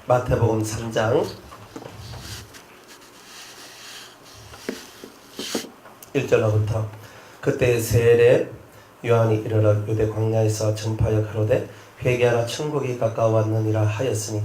마태복음 3장 1절로부터 그때 세례 요한이 이르러 유대 광야에서 전파하여 가로되 회개하라 천국이 가까워왔느니라 하였으니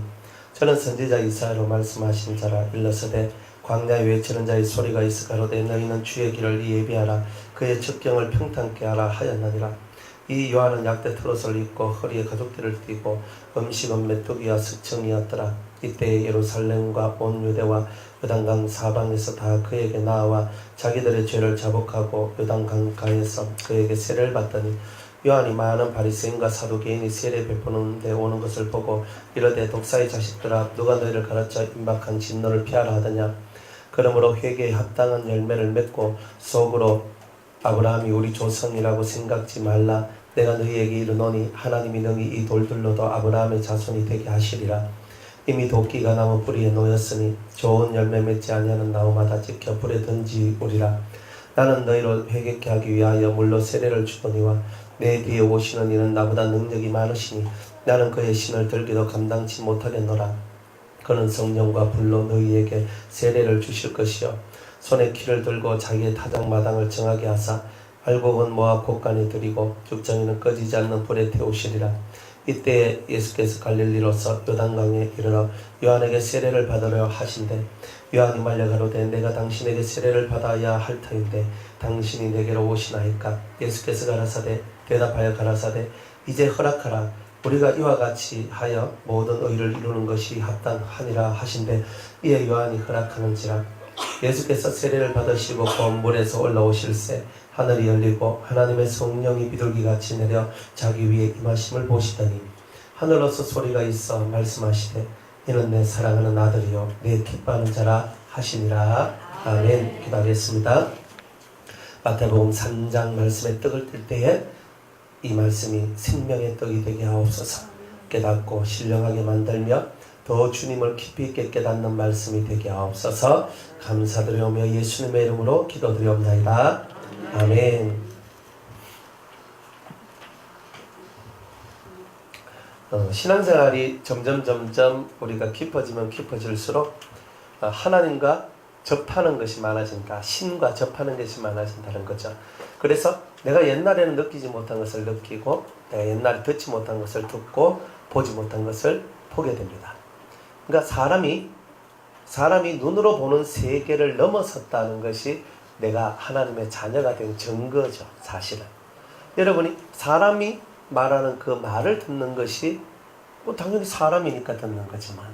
저는 선지자 이사야로 말씀하신 자라 일러서되 광야에 외치는 자의 소리가 있어 가로되 너희는 주의 길을 예비하라 그의 첩경을 평탄케 하라 하였느니라. 이 요한은 약대 트롯을 입고 허리에 가죽띠를 띠고 음식은 메뚜기와 석청이었더라. 이때 예루살렘과 온 유대와 요단강 사방에서 다 그에게 나와 자기들의 죄를 자복하고 요단강가에서 그에게 세례를 받더니 요한이 많은 바리새인과 사두개인이 세례 베푸는 데 오는 것을 보고 이르되 독사의 자식들아 누가 너희를 가르쳐 임박한 진노를 피하라 하더냐. 그러므로 회개에 합당한 열매를 맺고 속으로 아브라함이 우리 조상이라고 생각지 말라. 내가 너희에게 이르노니 하나님이 능히 이 돌들로도 아브라함의 자손이 되게 하시리라. 이미 도끼가 나무 뿌리에 놓였으니 좋은 열매 맺지 아니하는 나무마다 찍혀 불에 던지우리라. 나는 너희를 회개케 하기 위하여 물로 세례를 주거니와 내 뒤에 오시는 이는 나보다 능력이 많으시니 나는 그의 신을 들기도 감당치 못하겠노라. 그는 성령과 불로 너희에게 세례를 주실 것이요 손에 키를 들고 자기의 타작마당을 정하게 하사 알곡은 모압 곳간에 들이고 죽정이는 꺼지지 않는 불에 태우시리라. 이때 예수께서 갈릴리로서 요단강에 이르러 요한에게 세례를 받으려 하신대 요한이 말려 가로되 내가 당신에게 세례를 받아야 할 터인데 당신이 내게로 오시나이까. 예수께서 가라사대 대답하여 가라사대 이제 허락하라. 우리가 이와 같이 하여 모든 의를 이루는 것이 합당하니라 하신대 이에 요한이 허락하는지라. 예수께서 세례를 받으시고 물에서 올라오실새 하늘이 열리고 하나님의 성령이 비둘기같이 내려 자기 위에 임하심을 보시더니 하늘로서 소리가 있어 말씀하시되 이는 내 사랑하는 아들이요 내 기뻐하는 자라 하시니라. 아멘. 기도하겠습니다. 마태복음 3장 말씀에 떡을 뜰 때에 이 말씀이 생명의 떡이 되게 하옵소서. 깨닫고 신령하게 만들며 더 주님을 깊이 있게 깨닫는 말씀이 되게 하옵소서. 감사드리오며 예수님의 이름으로 기도드리옵나이다. 아멘. 신앙생활이 점점 우리가 깊어지면 깊어질수록 하나님과 접하는 것이 많아진다. 신과 접하는 것이 많아진다는 거죠. 그래서 내가 옛날에는 느끼지 못한 것을 느끼고 내가 옛날에 듣지 못한 것을 듣고 보지 못한 것을 보게 됩니다. 그러니까 사람이 눈으로 보는 세계를 넘어섰다는 것이 내가 하나님의 자녀가 된 증거죠. 사실은 여러분이 사람이 말하는 그 말을 듣는 것이 당연히 사람이니까 듣는 거지만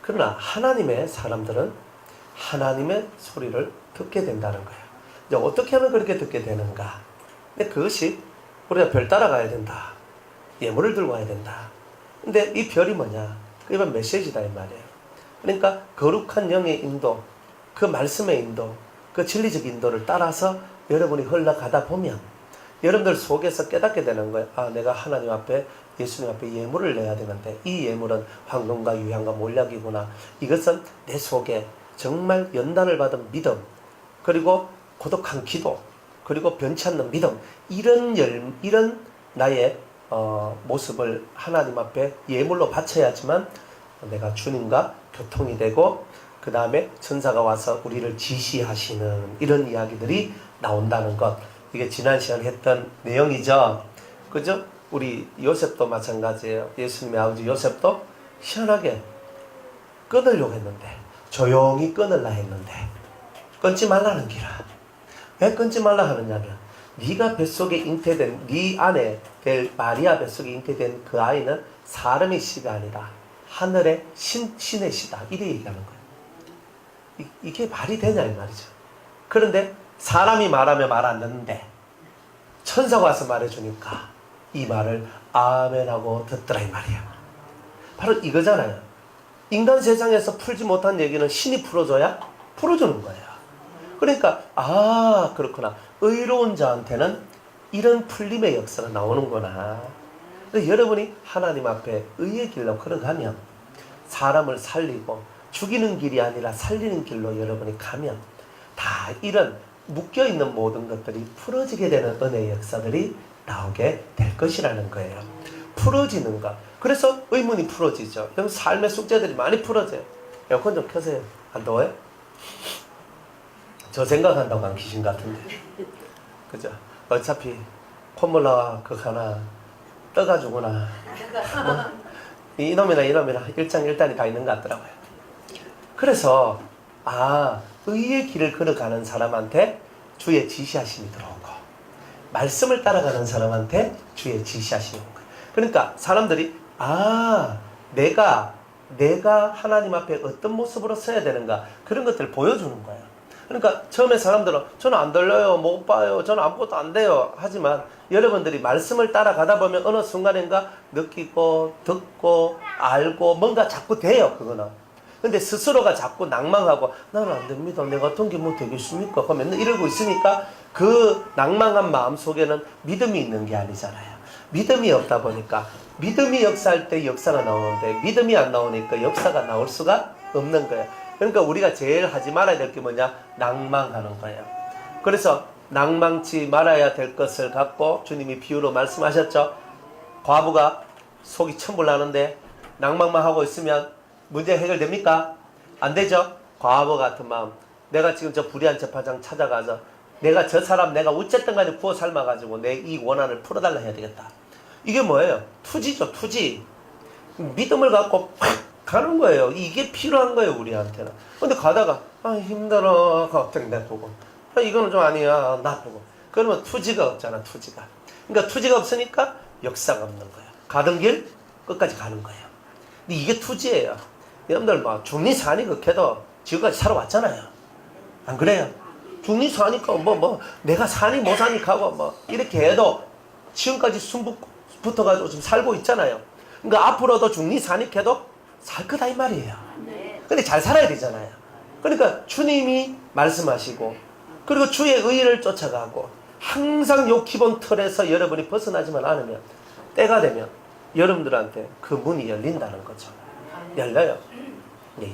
그러나 하나님의 사람들은 하나님의 소리를 듣게 된다는 거예요. 이제 어떻게 하면 그렇게 듣게 되는가? 근데 그것이 우리가 별 따라가야 된다. 예물을 들고 와야 된다. 근데 이 별이 뭐냐? 그게 메시지다 이 말이에요. 그러니까 거룩한 영의 인도, 그 말씀의 인도, 그 진리적 인도를 따라서 여러분이 흘러가다 보면 여러분들 속에서 깨닫게 되는 거예요. 아, 내가 하나님 앞에 예수님 앞에 예물을 내야 되는데 이 예물은 황금과 유향과 몰약이구나. 이것은 내 속에 정말 연단을 받은 믿음, 그리고 고독한 기도, 그리고 변치 않는 믿음, 이런 나의 모습을 하나님 앞에 예물로 바쳐야지만 내가 주님과 교통이 되고 그 다음에 천사가 와서 우리를 지시하시는 이런 이야기들이 나온다는 것. 이게 지난 시간에 했던 내용이죠. 그죠? 우리 요셉도 마찬가지예요. 예수님의 아버지 요셉도 희한하게 끊으려고 했는데 조용히 끊으려 했는데 끊지 말라는 기라. 왜 끊지 말라 하느냐면 네가 뱃속에 잉태된 네 안에 될 마리아 뱃속에 잉태된 그 아이는 사람의 씨가 아니라 하늘의 신의 씨다. 이래 얘기하는 거예요. 이게 말이 되냐 이 말이죠. 그런데 사람이 말하면 말 안 듣는데 천사가 와서 말해주니까 이 말을 아멘하고 듣더라 이 말이야. 바로 이거잖아요. 인간 세상에서 풀지 못한 얘기는 신이 풀어줘야 풀어주는 거예요. 그러니까 그렇구나. 의로운 자한테는 이런 풀림의 역사가 나오는구나. 여러분이 하나님 앞에 의의 길로 걸어가면 사람을 살리고 죽이는 길이 아니라 살리는 길로 여러분이 가면 다 이런 묶여있는 모든 것들이 풀어지게 되는 은혜의 역사들이 나오게 될 것이라는 거예요. 풀어지는가? 그래서 의문이 풀어지죠. 그럼 삶의 숙제들이 많이 풀어져요. 에어컨 좀 켜세요. 안 더워요? 저 생각한다고 안 귀신 같은데. 그죠? 어차피 콧물 그거 하나 떠가지고나 뭐, 이놈이나 일장일단이 다 있는 것 같더라고요. 그래서 의의 길을 걸어가는 사람한테 주의 지시하심이 들어오고 말씀을 따라가는 사람한테 주의 지시하심이 온 거예요. 그러니까 사람들이 내가 하나님 앞에 어떤 모습으로 서야 되는가 그런 것들을 보여주는 거예요. 그러니까 처음에 사람들은 저는 안 들려요, 못 봐요, 저는 아무것도 안 돼요 하지만 여러분들이 말씀을 따라가다 보면 어느 순간인가 느끼고 듣고 알고 뭔가 자꾸 돼요. 그거는. 근데 스스로가 자꾸 낭망하고 나는 안 됩니다, 내가 어떤 게 뭐 되겠습니까? 맨날 이러고 있으니까 그 낭망한 마음 속에는 믿음이 있는 게 아니잖아요. 믿음이 없다 보니까 믿음이 역사할 때 역사가 나오는데 믿음이 안 나오니까 역사가 나올 수가 없는 거예요. 그러니까 우리가 제일 하지 말아야 될 게 뭐냐? 낭망하는 거예요. 그래서 낭망치 말아야 될 것을 갖고 주님이 비유로 말씀하셨죠. 과부가 속이 천불나는데 낭망만 하고 있으면 문제 해결됩니까? 안 되죠. 과부 같은 마음. 내가 지금 저 불의한 재판장 찾아가서 내가 저 사람 내가 어쨌든 간에 구워 삶아가지고 내 이 원한을 풀어달라 해야 되겠다. 이게 뭐예요? 투지죠. 투지. 믿음을 갖고 팍 가는 거예요. 이게 필요한 거예요, 우리한테는. 근데 가다가 힘들어 갑자기 내보고 이거는 좀 아니야 나보고 그러면 투지가 없잖아. 투지가. 그러니까 투지가 없으니까 역사가 없는 거예요. 가던 길 끝까지 가는 거예요. 근데 이게 투지예요. 여러분들 중리사니 극해도 지금까지 살아왔잖아요. 안 그래요? 중리사니까 내가 사니 못 사니 하고 이렇게 해도 지금까지 숨 붙어가지고 지금 살고 있잖아요. 그러니까 앞으로도 중리사니 해도 살 거다 이 말이에요. 근데 잘 살아야 되잖아요. 그러니까 주님이 말씀하시고 그리고 주의 의를 쫓아가고 항상 요 기본 틀에서 여러분이 벗어나지만 않으면 때가 되면 여러분들한테 그 문이 열린다는 거죠. 열려요.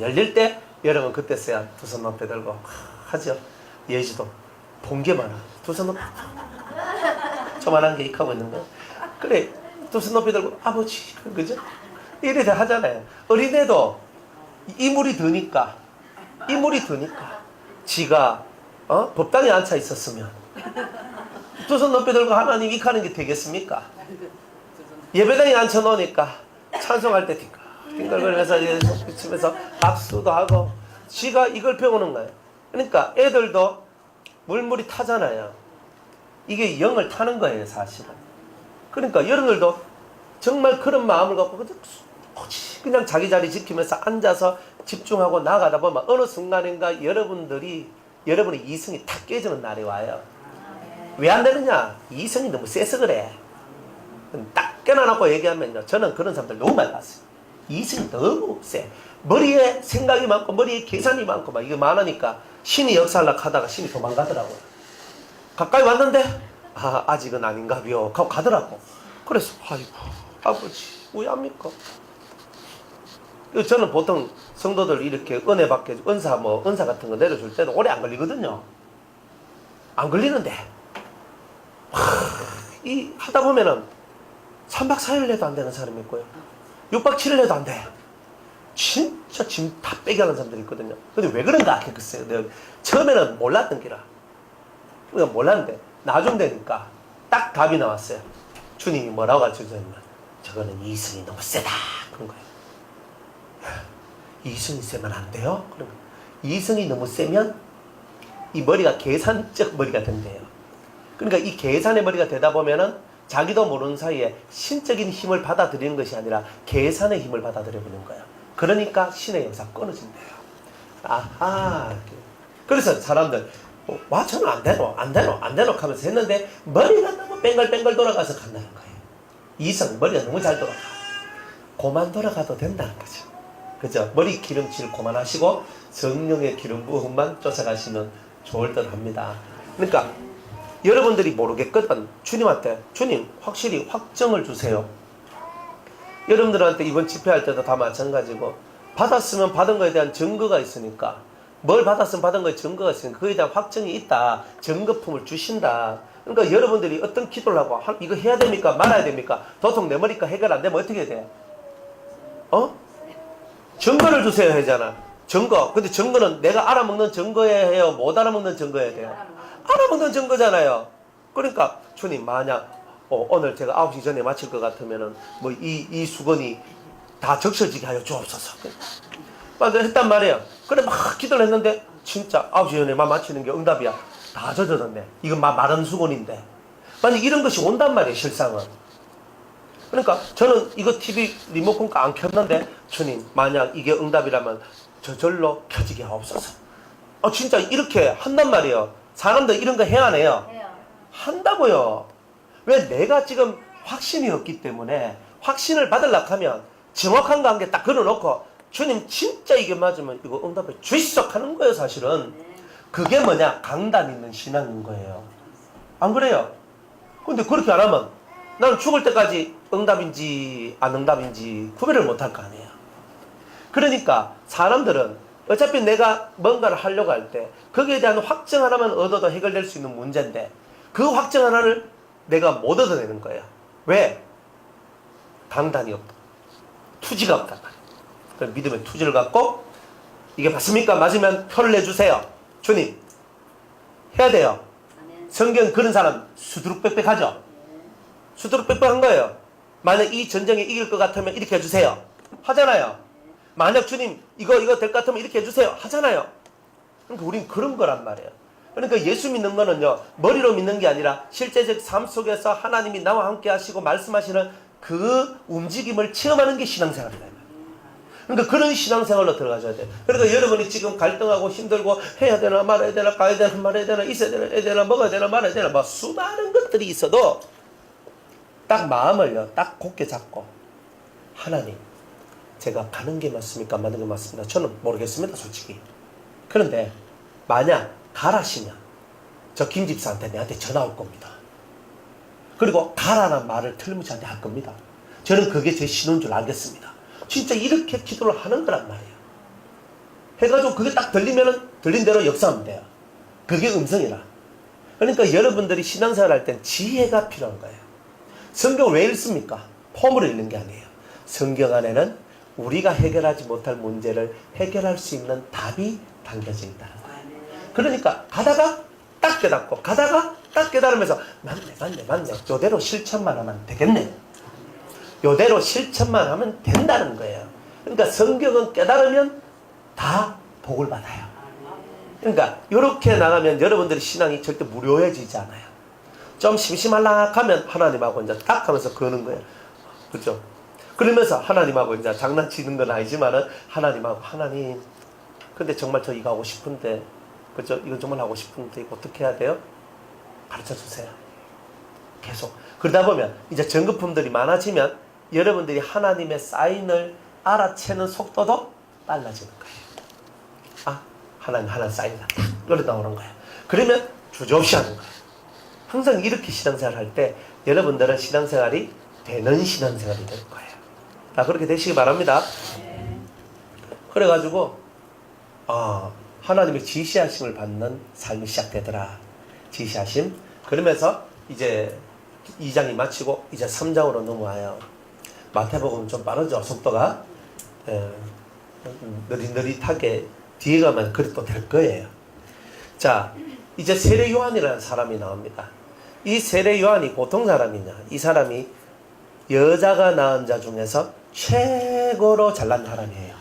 열릴 때 여러분 그때서야 두 손 높이 들고 하죠. 예지도 본 게 많아. 두 손 높이 저만한 게 익하고 있는 거예요. 그래 두 손 높이 들고 아버지 그죠? 이래 하잖아요. 어린애도 이물이 드니까 지가 법당에 앉아 있었으면 두 손 높이 들고 하나님 익하는 게 되겠습니까? 예배당에 앉혀 놓으니까 찬송할 때 띵글거리면서 치면서 박수도 하고 지가 이걸 배우는 거예요. 그러니까 애들도 물물이 타잖아요. 이게 영을 타는 거예요, 사실은. 그러니까 여러분들도 정말 그런 마음을 갖고 그냥 자기 자리 지키면서 앉아서 집중하고 나가다 보면 어느 순간인가 여러분의 이성이 탁 깨지는 날이 와요. 왜 안 되느냐? 이성이 너무 세서 그래. 딱 깨어나놓고 얘기하면요. 저는 그런 사람들 너무 많이 봤어요. 이성이 너무 세. 머리에 생각이 많고 머리에 계산이 많고 막 이게 많으니까 신이 역사하려고 하다가 신이 도망가더라고요. 가까이 왔는데 아직은 아닌가비요 하고 가더라고. 그래서 아이고 아버지 왜 합니까? 저는 보통 성도들 이렇게 은혜 받게 은사 같은 거 내려줄 때도 오래 안 걸리거든요. 안 걸리는데 이 하다 보면은 3박 4일 해도 안 되는 사람이 있고요. 6박 7일 해도 안 돼. 진짜 짐 다 빼게 하는 사람들이 있거든요. 근데 왜 그런가 글쎄요. 내가 처음에는 몰랐던 기라. 그러니까 몰랐는데 나중 되니까 딱 답이 나왔어요. 주님이 뭐라고 가르쳐주냐면 저거는 이성이 너무 세다 그런 거예요. 이성이 세면 안 돼요? 그러면 이성이 너무 세면 이 머리가 계산적 머리가 된대요. 그러니까 이 계산의 머리가 되다 보면은 자기도 모르는 사이에 신적인 힘을 받아들이는 것이 아니라 계산의 힘을 받아들여보는 거예요. 그러니까 신의 영상 끊어진대요. 그래서 사람들 저는 안 되노 하면서 했는데 머리가 너무 뱅글뱅글 돌아가서 간다는 거예요. 이성 머리가 너무 잘 돌아가. 고만 돌아가도 된다는 거죠. 그죠? 머리 기름칠 고만하시고 성령의 기름 부음만 쫓아가시면 좋을 듯 합니다. 그러니까 여러분들이 모르겠거든. 주님한테 주님 확실히 확정을 주세요. 여러분들한테 이번 집회할 때도 다 마찬가지고 받았으면 받은 거에 대한 증거가 있으니까 뭘 받았으면 받은 거에 증거가 있으니까 그에 대한 확정이 있다. 증거품을 주신다. 그러니까 여러분들이 어떤 기도를 하고 이거 해야 됩니까? 말아야 됩니까? 도통 내 머리가 해결 안 되면 어떻게 돼요? 증거를 주세요 하잖아. 증거. 근데 증거는 내가 알아먹는 증거여야 해요? 못 알아먹는 증거여야 돼요? 알아먹는 증거잖아요. 그러니까 주님 만약 오늘 제가 9시 전에 마칠 것 같으면은 뭐 이 수건이 다 적셔지게 하여 주옵소서. 맞아 했단 말이에요. 그래 막 기도를 했는데 진짜 9시 전에만 마치는 게 응답이야. 다 젖어졌네. 이건 마른 수건인데. 만약 이런 것이 온단 말이에요, 실상은. 그러니까 저는 이거 TV 리모컨 안 켰는데 주님 만약 이게 응답이라면 저절로 켜지게 하옵소서. 진짜 이렇게 한단 말이에요. 사람들 이런 거 해야 안 해요? 한다고요. 왜? 내가 지금 확신이 없기 때문에 확신을 받으려고 하면 정확한 관계 딱 걸어놓고 주님 진짜 이게 맞으면 이거 응답해 주시소 하는 거예요. 사실은 그게 뭐냐? 강단 있는 신앙인 거예요. 안 그래요? 근데 그렇게 안 하면 나는 죽을 때까지 응답인지 안 응답인지 구별을 못할 거 아니에요. 그러니까 사람들은 어차피 내가 뭔가를 하려고 할 때 거기에 대한 확증 하나만 얻어도 해결될 수 있는 문제인데 그 확증 하나를 내가 못 얻어내는 거예요. 왜? 강단이 없다. 투지가 없단 말이에요. 그럼 믿음의 투지를 갖고 이게 맞습니까? 맞으면 표를 내주세요. 주님 해야 돼요. 성경 그런 사람 수두룩빽빽하죠? 수두룩빽빽한 거예요. 만약 이 전쟁에 이길 것 같으면 이렇게 해주세요. 하잖아요. 만약 주님 이거 될 것 같으면 이렇게 해주세요. 하잖아요. 그러니까 우린 그런 거란 말이에요. 그러니까 예수 믿는 거는요 머리로 믿는 게 아니라 실제적 삶 속에서 하나님이 나와 함께 하시고 말씀하시는 그 움직임을 체험하는 게 신앙생활이다. 그러니까 그런 신앙생활로 들어가줘야 돼. 그러니까 여러분이 지금 갈등하고 힘들고 해야 되나 말아야 되나 가야 되나 말아야 되나 있어야 되나 해야 되나 먹어야 되나 말아야 되나 뭐 수많은 것들이 있어도 딱 마음을요 딱 굳게 잡고 하나님 제가 가는 게 맞습니까? 안 맞는 게 맞습니다. 저는 모르겠습니다 솔직히. 그런데 만약 가라시면 저 김 집사한테 내한테 전화 올 겁니다. 그리고 가라는 말을 틀림없이 한테 할 겁니다. 저는 그게 제 신호인 줄 알겠습니다. 진짜 이렇게 기도를 하는 거란 말이에요. 해가지고 그게 딱 들리면은 들린 대로 역사하면 돼요. 그게 음성이라. 그러니까 여러분들이 신앙생활 할 땐 지혜가 필요한 거예요. 성경을 왜 읽습니까? 폼으로 읽는 게 아니에요. 성경 안에는 우리가 해결하지 못할 문제를 해결할 수 있는 답이 담겨져 있다는 거예요. 그러니까 가다가 딱 깨닫고 가다가 딱 깨달으면서 맞네 요대로 실천만 하면 되겠네. 요대로 실천만 하면 된다는 거예요. 그러니까 성경은 깨달으면 다 복을 받아요. 그러니까 이렇게 나가면 여러분들의 신앙이 절대 무료해지지 않아요. 좀 심심할락 하면 하나님하고 이제 딱 하면서 그러는 거예요. 그렇죠? 그러면서 하나님하고 이제 장난치는 건 아니지만은 하나님하고 하나님 근데 정말 저 이거 하고 싶은데 그렇죠? 이거 정말 하고 싶은데 이거 어떻게 해야 돼요? 가르쳐 주세요. 계속 그러다 보면 이제 전거품들이 많아지면 여러분들이 하나님의 사인을 알아채는 속도도 빨라지는 거예요. 하나님 사인이다. 그래 나오는 거예요. 그러면 주저없이 하는 거예요. 항상 이렇게 신앙생활 할 때 여러분들은 신앙생활이 되는 신앙생활이 될 거예요. 그렇게 되시기 바랍니다. 그래가지고 하나님의 지시하심을 받는 삶이 시작되더라. 지시하심. 그러면서 이제 2장이 마치고 이제 3장으로 넘어와요. 마태복음 좀 빠르죠. 속도가 느릿느릿하게 뒤에 가면 그래도 될 거예요. 자 이제 세례 요한이라는 사람이 나옵니다. 이 세례 요한이 보통 사람이냐? 이 사람이 여자가 낳은 자 중에서 최고로 잘난 사람이에요.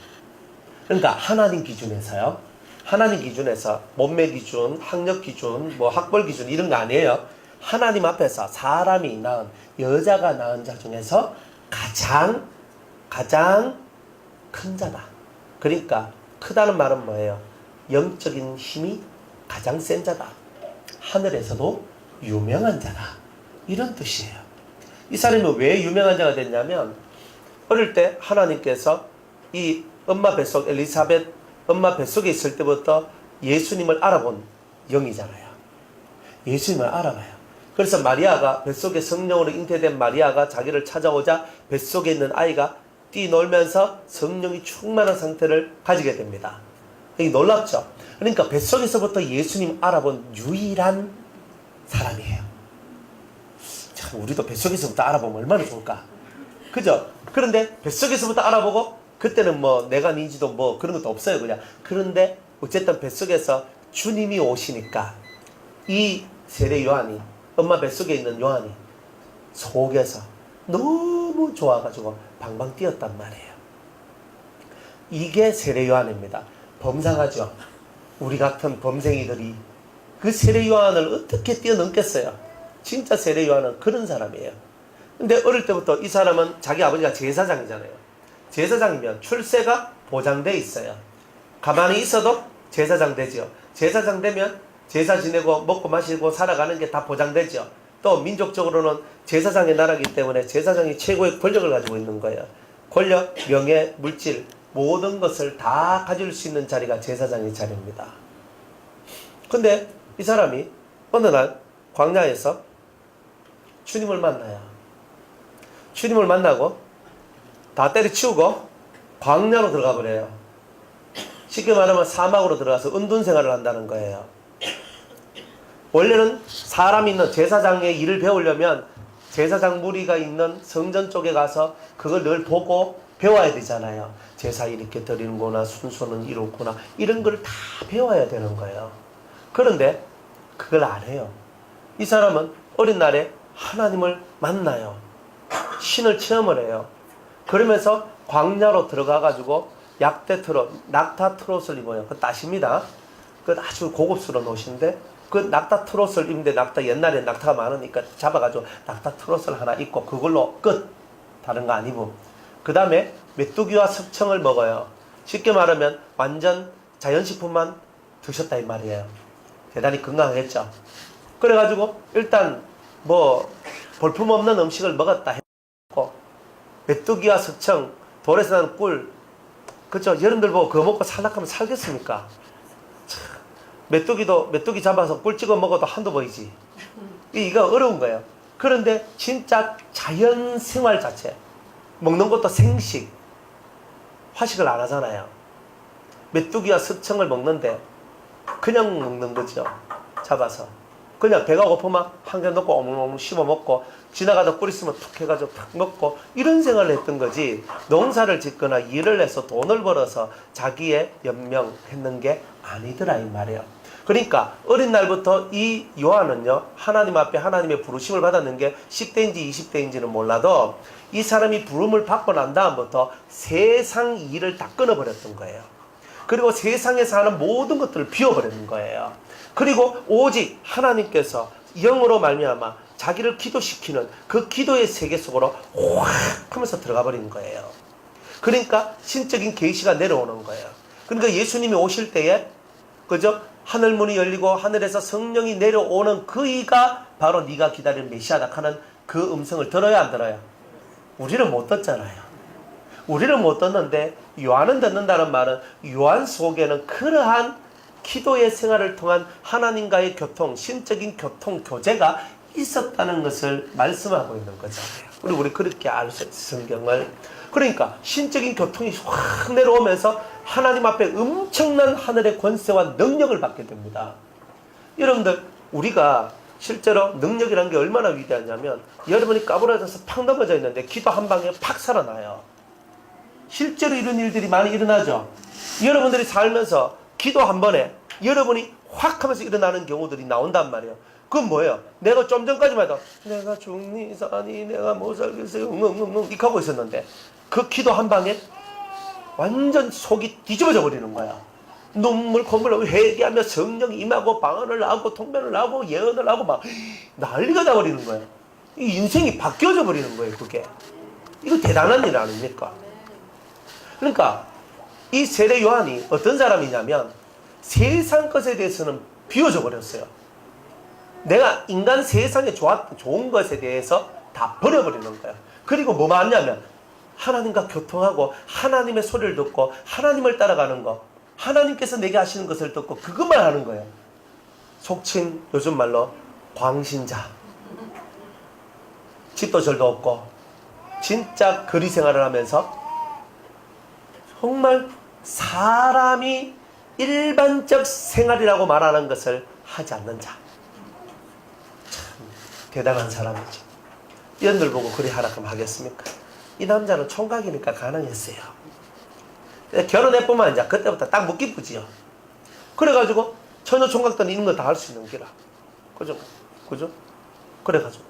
그러니까 하나님 기준에서요. 하나님 기준에서 몸매 기준, 학력 기준, 뭐 학벌 기준 이런 거 아니에요. 하나님 앞에서 사람이 낳은 여자가 낳은 자 중에서 가장 큰 자다. 그러니까 크다는 말은 뭐예요? 영적인 힘이 가장 센 자다. 하늘에서도 유명한 자다. 이런 뜻이에요. 이 사람이 왜 유명한 자가 됐냐면 어릴 때 하나님께서 이 엄마 뱃속 엘리사벳 엄마 뱃속에 있을 때부터 예수님을 알아본 영이잖아요. 예수님을 알아봐요. 그래서 마리아가 뱃속에 성령으로 잉태된 마리아가 자기를 찾아오자 뱃속에 있는 아이가 뛰놀면서 성령이 충만한 상태를 가지게 됩니다. 이게 놀랍죠? 그러니까 뱃속에서부터 예수님 알아본 유일한 사람이에요. 참 우리도 뱃속에서부터 알아보면 얼마나 좋을까. 그죠? 그런데 뱃속에서부터 알아보고 그때는 뭐 내가 니지도 뭐 그런 것도 없어요 그냥. 그런데 어쨌든 뱃속에서 주님이 오시니까 이 세례 요한이 엄마 뱃속에 있는 요한이 속에서 너무 좋아가지고 방방 뛰었단 말이에요. 이게 세례 요한입니다. 범상하죠. 우리 같은 범생이들이 그 세례 요한을 어떻게 뛰어넘겠어요. 진짜 세례 요한은 그런 사람이에요. 근데 어릴 때부터 이 사람은 자기 아버지가 제사장이잖아요. 제사장이면 출세가 보장돼 있어요. 가만히 있어도 제사장 되죠. 제사장 되면 제사 지내고 먹고 마시고 살아가는 게 다 보장되죠. 또 민족적으로는 제사장의 나라이기 때문에 제사장이 최고의 권력을 가지고 있는 거예요. 권력, 명예, 물질 모든 것을 다 가질 수 있는 자리가 제사장의 자리입니다. 근데 이 사람이 어느 날 광야에서 주님을 만나요. 주님을 만나고 다 때려치우고 광야로 들어가 버려요. 쉽게 말하면 사막으로 들어가서 은둔 생활을 한다는 거예요. 원래는 사람이 있는 제사장의 일을 배우려면 제사장 무리가 있는 성전 쪽에 가서 그걸 늘 보고 배워야 되잖아요. 제사 이렇게 드리는구나, 순서는 이렇구나, 이런 걸 다 배워야 되는 거예요. 그런데 그걸 안 해요. 이 사람은 어린 날에 하나님을 만나요. 신을 체험을 해요. 그러면서 광야로 들어가가지고 약대 트롯, 낙타 트롯을 입어요. 그 따십니다. 그 아주 고급스러운 옷인데 그 낙타 트롯을 입는데 옛날에 낙타가 많으니까 잡아가지고 낙타 트롯을 하나 입고 그걸로 끝. 다른 거 안 입고. 그 다음에 메뚜기와 석청을 먹어요. 쉽게 말하면 완전 자연식품만 드셨다 이 말이에요. 대단히 건강하겠죠. 그래가지고 일단 뭐 볼품없는 음식을 먹었다 했고 메뚜기와 석청, 돌에서 나는 꿀, 그쵸? 여러분들 보고 그거 먹고 살락하면 살겠습니까? 메뚜기 잡아서 꿀 찍어 먹어도 한두 번이지. 이거 어려운 거예요. 그런데 진짜 자연 생활 자체, 먹는 것도 생식, 화식을 안 하잖아요. 메뚜기와 석청을 먹는데 그냥 먹는 거죠. 잡아서. 그냥 배가 고프면 한 개 넣고 어묵어묵 씹어 먹고 지나가다 꿀 있으면 툭 해가지고 탁 먹고 이런 생활을 했던 거지, 농사를 짓거나 일을 해서 돈을 벌어서 자기의 연명했는 게 아니더라 이 말이에요. 그러니까 어린 날부터 이 요한은요, 하나님 앞에 하나님의 부르심을 받았는 게 10대인지 20대인지는 몰라도 이 사람이 부름을 받고 난 다음부터 세상 일을 다 끊어버렸던 거예요. 그리고 세상에서 하는 모든 것들을 비워버리는 거예요. 그리고 오직 하나님께서 영으로 말미암아 자기를 기도시키는 그 기도의 세계 속으로 확 하면서 들어가 버리는 거예요. 그러니까 신적인 계시가 내려오는 거예요. 그러니까 예수님이 오실 때에 그죠? 하늘 문이 열리고 하늘에서 성령이 내려오는 그이가 바로 네가 기다리는 메시아다 하는 그 음성을 들어야 안 들어요? 우리는 못 듣잖아요. 우리는 못 듣는데 요한은 듣는다는 말은 요한 속에는 그러한 기도의 생활을 통한 하나님과의 교통, 신적인 교통, 교제가 있었다는 것을 말씀하고 있는 거잖아요. 우리 그렇게 알 수 있어요, 성경을. 그러니까 신적인 교통이 확 내려오면서 하나님 앞에 엄청난 하늘의 권세와 능력을 받게 됩니다. 여러분들, 우리가 실제로 능력이라는 게 얼마나 위대하냐면 여러분이 까부러져서 팍 넘어져 있는데 기도 한 방에 팍 살아나요. 실제로 이런 일들이 많이 일어나죠. 여러분들이 살면서 기도 한 번에 여러분이 확 하면서 일어나는 경우들이 나온단 말이에요. 그건 뭐예요? 내가 좀 전까지만 해도 내가 죽니 사니 내가 못 살겠어요 이렇게 하고 있었는데 그 기도 한 방에 완전 속이 뒤집어져 버리는 거야. 눈물 콧물 나고 회개하며 성령이 임하고 방언을 하고 통변을 하고 예언을 하고 막 난리가 나버리는 거예요. 이 인생이 바뀌어져 버리는 거예요. 그게 이거 대단한 일 아닙니까? 그러니까 이 세례 요한이 어떤 사람이냐면 세상 것에 대해서는 비워져 버렸어요. 내가 인간 세상에 좋은 것에 대해서 다 버려버리는 거예요. 그리고 뭐만 하냐면 하나님과 교통하고 하나님의 소리를 듣고 하나님을 따라가는 거, 하나님께서 내게 하시는 것을 듣고 그것만 하는 거예요. 속칭 요즘 말로 광신자. 집도 절도 없고 진짜 거리 생활을 하면서 정말 사람이 일반적 생활이라고 말하는 것을 하지 않는 자. 참 대단한 사람이죠. 이런들 보고 그리 하라 그러면 하겠습니까? 이 남자는 총각이니까 가능했어요. 결혼해보면 이제 그때부터 딱 묶기쁘지요. 그래가지고 처녀 총각들은 있는 거 다 할 수 있는 기라. 그죠? 그죠? 그래가지고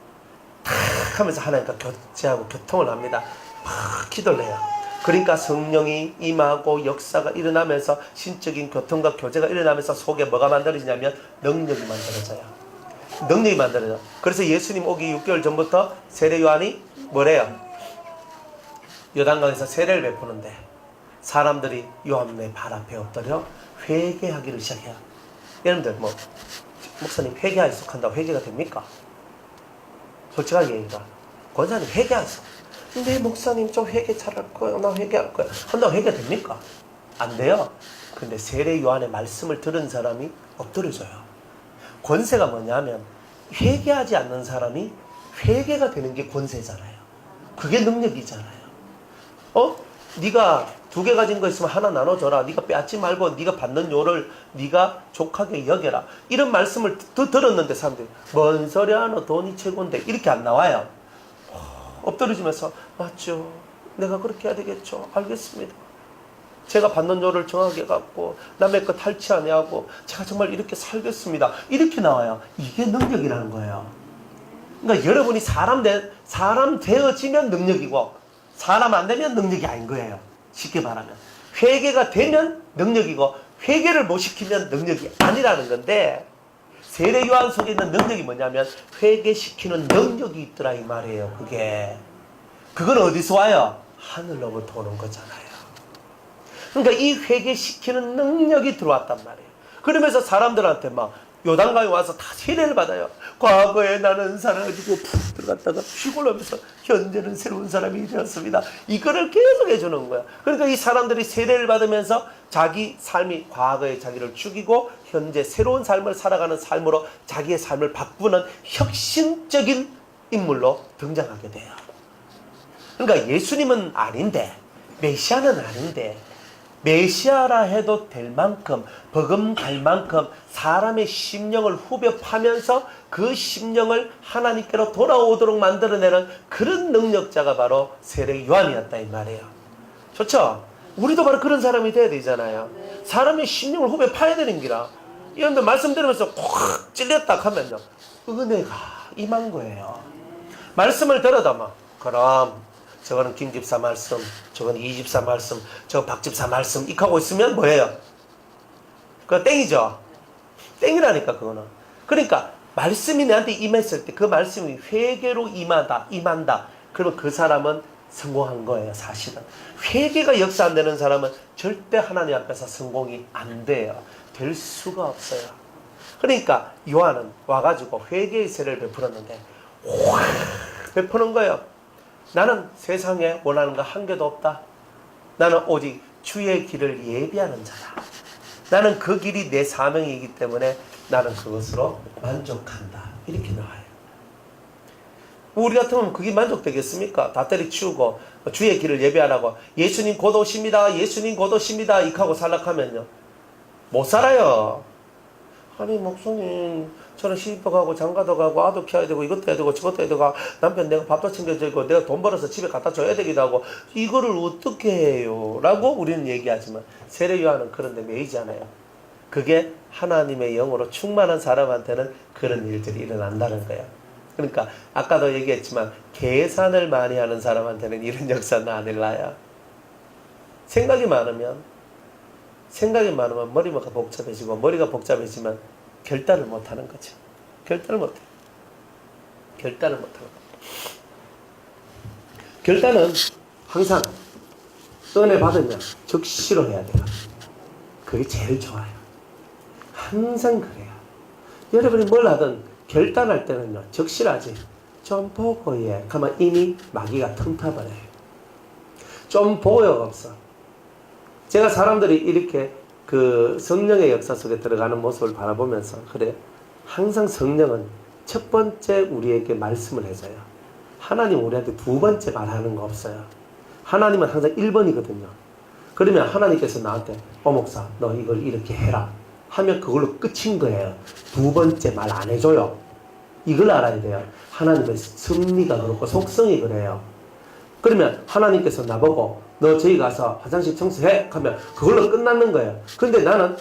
탁 하면서 하나님과 교제하고 교통을 합니다. 막 기도를 해요. 그러니까 성령이 임하고 역사가 일어나면서 신적인 교통과 교제가 일어나면서 속에 뭐가 만들어지냐면 능력이 만들어져요. 능력이 만들어져요. 그래서 예수님 오기 6개월 전부터 세례 요한이 뭐래요? 요단강에서 세례를 베푸는데 사람들이 요한의 발 앞에 엎드려 회개하기를 시작해요. 여러분들 뭐 목사님 회개하기 속한다고 회개가 됩니까? 솔직하게 얘기가 권사님 회개하기 속. 근데 목사님 좀 회개 잘할 거예요. 나 회개할 거예요. 한다고 회개 됩니까? 안 돼요. 근데 세례 요한의 말씀을 들은 사람이 엎드려져요. 권세가 뭐냐면 회개하지 않는 사람이 회개가 되는 게 권세잖아요. 그게 능력이잖아요. 네가 2개 가진 거 있으면 하나 나눠줘라. 네가 빼앗지 말고 네가 받는 요를 네가 족하게 여겨라. 이런 말씀을 들었는데 사람들이 뭔 소리야 너 돈이 최고인데 이렇게 안 나와요. 엎드려지면서 맞죠. 내가 그렇게 해야 되겠죠. 알겠습니다. 제가 받는 요를 정하게 갖고 남의 것 탈취 안 하고 제가 정말 이렇게 살겠습니다. 이렇게 나와요. 이게 능력이라는 거예요. 그러니까 여러분이 사람 되어지면 능력이고 사람 안 되면 능력이 아닌 거예요. 쉽게 말하면 회개가 되면 능력이고 회개를 못 시키면 능력이 아니라는 건데 세례 요한 속에 있는 능력이 뭐냐면 회개시키는 능력이 있더라 이 말이에요. 그건 어디서 와요? 하늘로부터 오는 거잖아요. 그러니까 이 회개시키는 능력이 들어왔단 말이에요. 그러면서 사람들한테 막 요단강에 와서 다 세례를 받아요. 과거에 나는 사라지고 푹 들어갔다가 피곤하면서 현재는 새로운 사람이 되었습니다. 이거를 계속 해주는 거야. 그러니까 이 사람들이 세례를 받으면서 자기 삶이 과거의 자기를 죽이고 현재 새로운 삶을 살아가는 삶으로 자기의 삶을 바꾸는 혁신적인 인물로 등장하게 돼요. 그러니까 예수님은 아닌데 메시아는 아닌데 메시아라 해도 될 만큼 버금갈 만큼 사람의 심령을 후벼 파면서 그 심령을 하나님께로 돌아오도록 만들어내는 그런 능력자가 바로 세례 요한이었다 이 말이에요. 좋죠? 우리도 바로 그런 사람이 돼야 되잖아요. 사람의 심령을 후벼 파야 되는 기라. 이런데 말씀 들으면서 확 찔렸다 하면요 은혜가 임한 거예요. 말씀을 들어도 막 그럼 저거는 김 집사 말씀, 저거는 이 집사 말씀, 저거 박 집사 말씀 이렇게 하고 있으면 뭐예요? 그거 땡이죠? 땡이라니까 그거는. 그러니까 말씀이 내한테 임했을 때 그 말씀이 회개로 임한다. 그러면 그 사람은 성공한 거예요. 사실은. 회개가 역사 안 되는 사람은 절대 하나님 앞에서 성공이 안 돼요. 될 수가 없어요. 그러니까 요한은 와가지고 회개의 세례를 베풀었는데 확 베푸는 거예요. 나는 세상에 원하는 거 한 개도 없다. 나는 오직 주의 길을 예비하는 자다. 나는 그 길이 내 사명이기 때문에 나는 그것으로 만족한다. 이렇게 나와요. 우리 같으면 그게 만족되겠습니까? 다 때려치우고 주의 길을 예비하라고 예수님 곧 오십니다. 예수님 곧 오십니다. 이렇게 하고 살락하면요 못 살아요. 아니 목사님 저는 시집도 가고 장가도 가고 아도 키워야 되고 이것도 해야 되고 저것도 해야 되고 남편 내가 밥도 챙겨줘야 되고 내가 돈 벌어서 집에 갖다 줘야 되기도 하고 이거를 어떻게 해요? 라고 우리는 얘기하지만 세례 요한은 그런 데 매이지 않아요. 그게 하나님의 영으로 충만한 사람한테는 그런 일들이 일어난다는 거예요. 그러니까 아까도 얘기했지만 계산을 많이 하는 사람한테는 이런 역사는 안 일어나요. 생각이 많으면 머리가 복잡해지고 머리가 복잡해지면 결단을 못하는 거죠. 결단을 못해요. 결단은 항상 은혜 받으면 적시로 해야 돼요. 그게 제일 좋아요. 항상 그래요. 여러분이 뭘 하든 결단할 때는요 적시하지. 좀 보고 가면 이미 마귀가 틈타버려요. 좀 보여가 없어. 제가 사람들이 이렇게 그 성령의 역사 속에 들어가는 모습을 바라보면서 그래 항상 성령은 첫 번째 우리에게 말씀을 해줘요. 하나님 우리한테 두 번째 말하는 거 없어요. 하나님은 항상 1번이거든요. 그러면 하나님께서 나한테 목사 너 이걸 이렇게 해라 하면 그걸로 끝인 거예요. 두 번째 말 안 해줘요. 이걸 알아야 돼요. 하나님의 섭리가 그렇고 속성이 그래요. 그러면 하나님께서 나보고 너 저기 가서 화장실 청소해 하면 그걸로 끝나는 거예요. 근데 나는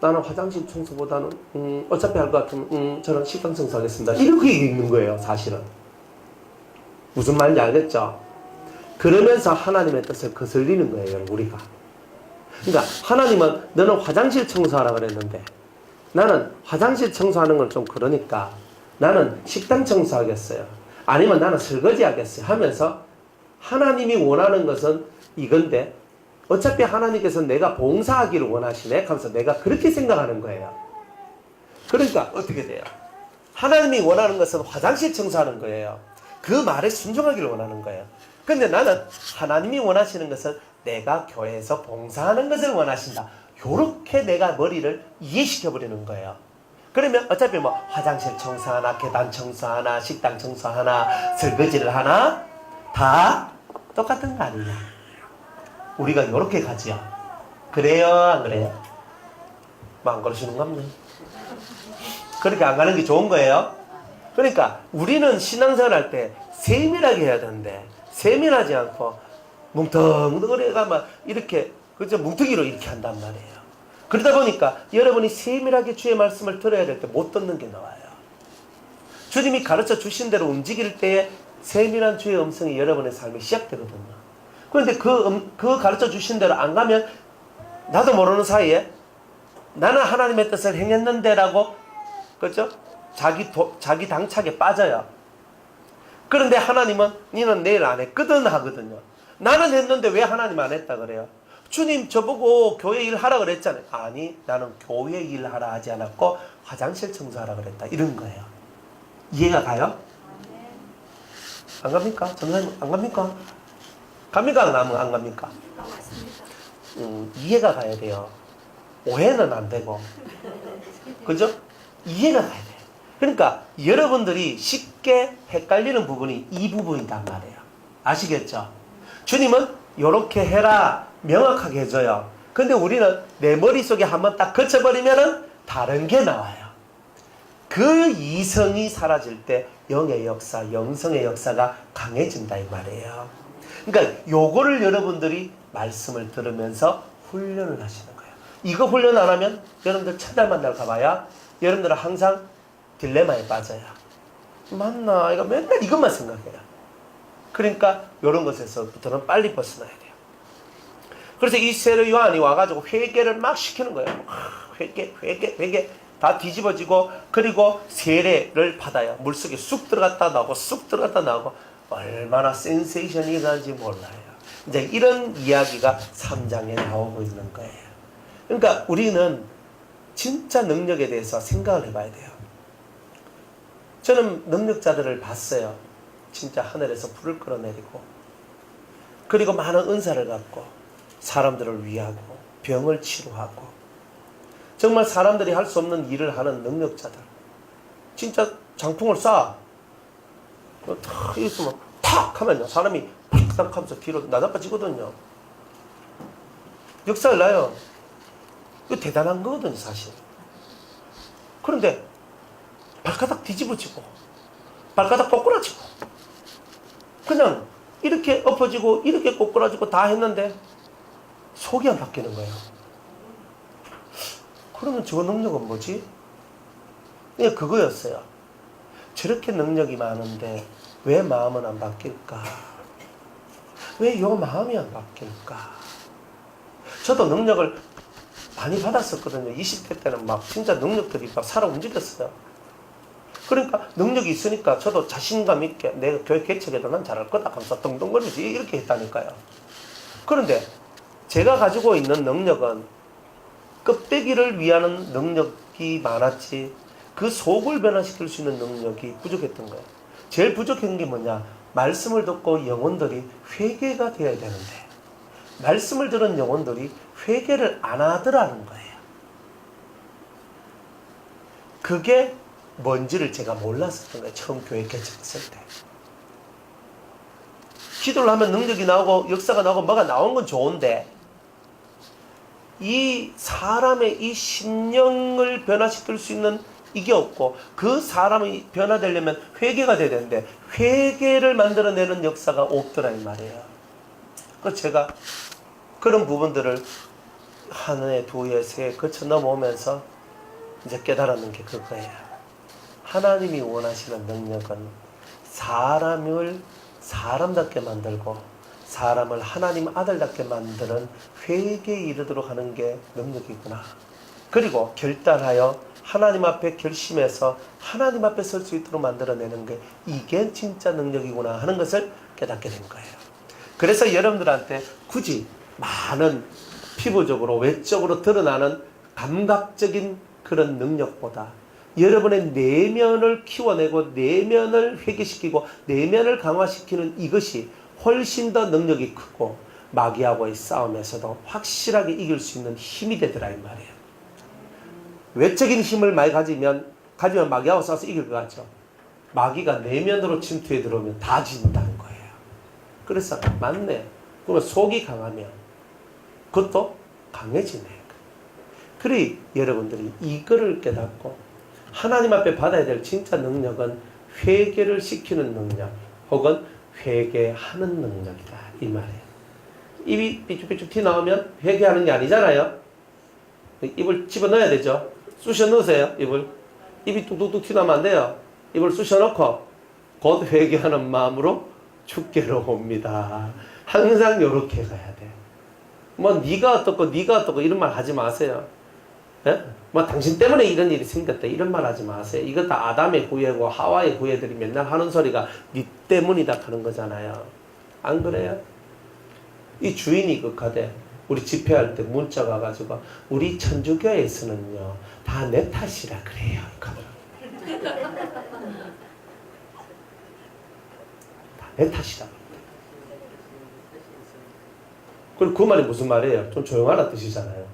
화장실 청소보다는 어차피 할 것 같으면 저는 식당 청소하겠습니다. 이렇게 있는 거예요. 사실은. 무슨 말인지 알겠죠? 그러면서 하나님의 뜻을 거슬리는 거예요. 여러분, 우리가. 그러니까 하나님은 너는 화장실 청소하라 그랬는데 나는 화장실 청소하는 건 좀 그러니까 나는 식당 청소하겠어요. 아니면 나는 설거지 하겠어요. 하면서 하나님이 원하는 것은 이건데 어차피 하나님께서 내가 봉사하기를 원하시네 하면서 내가 그렇게 생각하는 거예요. 그러니까 어떻게 돼요? 하나님이 원하는 것은 화장실 청소하는 거예요. 그 말에 순종하기를 원하는 거예요. 근데 나는 하나님이 원하시는 것은 내가 교회에서 봉사하는 것을 원하신다. 요렇게 내가 머리를 이해시켜버리는 거예요. 그러면 어차피 뭐 화장실 청소하나 계단 청소하나 식당 청소하나 설거지를 하나 다 똑같은 거 아니냐. 우리가 요렇게 가지요. 그래요 안 그래요? 뭐 안 그러시는 거 없네. 그렇게 안 가는 게 좋은 거예요. 그러니까 우리는 신앙생활 할 때 세밀하게 해야 되는데 세밀하지 않고 뭉텅덩어리가 막 이렇게 그저 뭉텅이로 이렇게 한단 말이에요. 그러다 보니까 여러분이 세밀하게 주의 말씀을 들어야 될 때 못 듣는 게 나와요. 주님이 가르쳐 주신 대로 움직일 때에 세밀한 주의 음성이 여러분의 삶에 시작되거든요. 그런데 그 가르쳐 주신 대로 안 가면 나도 모르는 사이에 나는 하나님의 뜻을 행했는데 라고 그렇죠? 자기 당착에 빠져요. 그런데 하나님은 니는 내일 안 했거든 하거든요. 나는 했는데 왜 하나님 안 했다 그래요? 주님 저보고 교회 일 하라 그랬잖아요. 아니 나는 교회 일 하라 하지 않았고 화장실 청소하라 그랬다. 이런 거예요. 이해가 가요? 안 갑니까? 전사님 안 갑니까? 갑니까? 안 갑니까? 이해가 가야 돼요. 오해는 안 되고 그죠? 이해가 가야 돼요. 그러니까 여러분들이 쉽게 헷갈리는 부분이 이 부분이란 말이에요. 아시겠죠? 주님은 이렇게 해라 명확하게 해줘요. 근데 우리는 내 머릿속에 한번 딱 거쳐버리면은 다른 게 나와요. 그 이성이 사라질 때 영의 역사, 영성의 역사가 강해진다 이 말이에요. 그러니까 요거를 여러분들이 말씀을 들으면서 훈련을 하시는 거예요. 이거 훈련 안 하면 여러분들 첫날 만날 가봐야 여러분들은 항상 딜레마에 빠져요. 맞나? 이거 맨날 이것만 생각해요. 그러니까 이런 것에서부터는 빨리 벗어나야 돼요. 그래서 이 세례 요한이 와가지고 회개를 막 시키는 거예요. 회개 다 뒤집어지고 그리고 세례를 받아요. 물속에 쑥 들어갔다 나오고 쑥 들어갔다 나오고 얼마나 센세이션이 나는지 몰라요. 이제 이런 이야기가 3장에 나오고 있는 거예요. 그러니까 우리는 진짜 능력에 대해서 생각을 해봐야 돼요. 저는 능력자들을 봤어요. 진짜 하늘에서 불을 끌어내리고 그리고 많은 은사를 갖고 사람들을 위하고 병을 치료하고 정말 사람들이 할 수 없는 일을 하는 능력자들. 진짜 장풍을 쏴. 탁 있으면 탁 하면요 사람이 팍 하면서 뒤로 나자빠지거든요. 역사를 나요. 이거 대단한 거거든요 사실. 그런데 발가락 뒤집어지고 발가락 꼬꾸라지고 그냥 이렇게 엎어지고 이렇게 꼬꾸라지고 다 했는데 속이 안 바뀌는 거예요. 그러면 저 능력은 뭐지? 그냥 그거였어요. 저렇게 능력이 많은데 왜 마음은 안 바뀔까? 왜 요 마음이 안 바뀔까? 저도 능력을 많이 받았었거든요. 20대 때는 막 진짜 능력들이 막 살아 움직였어요. 그러니까 능력이 있으니까 저도 자신감 있게 내가 교회 개척해도 난 잘할 거다 하면서 덩덩거리지 이렇게 했다니까요. 그런데 제가 가지고 있는 능력은 껍데기를 위하는 능력이 많았지 그 속을 변화시킬 수 있는 능력이 부족했던 거예요. 제일 부족한 게 뭐냐? 말씀을 듣고 영혼들이 회개가 되어야 되는데 말씀을 들은 영혼들이 회개를 안 하더라는 거예요. 그게 뭔지를 제가 몰랐었던 거예요. 처음 교회 개척했을 때. 기도를 하면 능력이 나오고 역사가 나오고 뭐가 나온 건 좋은데 이 사람의 이 심령을 변화시킬 수 있는 이게 없고 그 사람이 변화되려면 회개가 돼야 되는데 회개를 만들어내는 역사가 없더라 이 말이에요. 그래서 제가 그런 부분들을 한 해, 두 해, 세 해 거쳐 넘어오면서 이제 깨달았는 게 그거예요. 하나님이 원하시는 능력은 사람을 사람답게 만들고 사람을 하나님 아들답게 만드는 회개에 이르도록 하는 게 능력이구나. 그리고 결단하여 하나님 앞에 결심해서 하나님 앞에 설 수 있도록 만들어내는 게 이게 진짜 능력이구나 하는 것을 깨닫게 된 거예요. 그래서 여러분들한테 굳이 많은 피부적으로 외적으로 드러나는 감각적인 그런 능력보다 여러분의 내면을 키워내고 내면을 회개시키고 내면을 강화시키는 이것이 훨씬 더 능력이 크고 마귀하고의 싸움에서도 확실하게 이길 수 있는 힘이 되더라 이 말이에요. 외적인 힘을 많이 가지면 마귀하고 싸워서 이길 것 같죠. 마귀가 내면으로 침투해 들어오면 다 진다는 거예요. 그래서 맞네. 그러면 속이 강하면 그것도 강해지네. 그래 여러분들이 이거를 깨닫고 하나님 앞에 받아야 될 진짜 능력은 회개를 시키는 능력 혹은 회개하는 능력이다 이 말이에요. 입이 삐죽삐죽 튀어나오면 회개하는 게 아니잖아요. 입을 집어넣어야 되죠. 쑤셔 넣으세요. 입이 뚝뚝뚝 튀어나오면 안 돼요. 입을 쑤셔 넣고 곧 회개하는 마음으로 주께로 옵니다. 항상 이렇게 가야 돼. 뭐 네가 어떻고 이런 말 하지 마세요. 예? 뭐 당신 때문에 이런 일이 생겼다 이런 말 하지 마세요. 이거 다 아담의 후예고 하와의 후예들이 맨날 하는 소리가 네 때문이다 하는 거잖아요. 안 그래요? 이 주인이 극하대 우리 집회할 때 문자 가가지고 우리 천주교에서는요 다 내 탓이라 그래요. 다 내 탓이다. 그리고 그 말이 무슨 말이에요? 좀 조용하라 뜻이잖아요.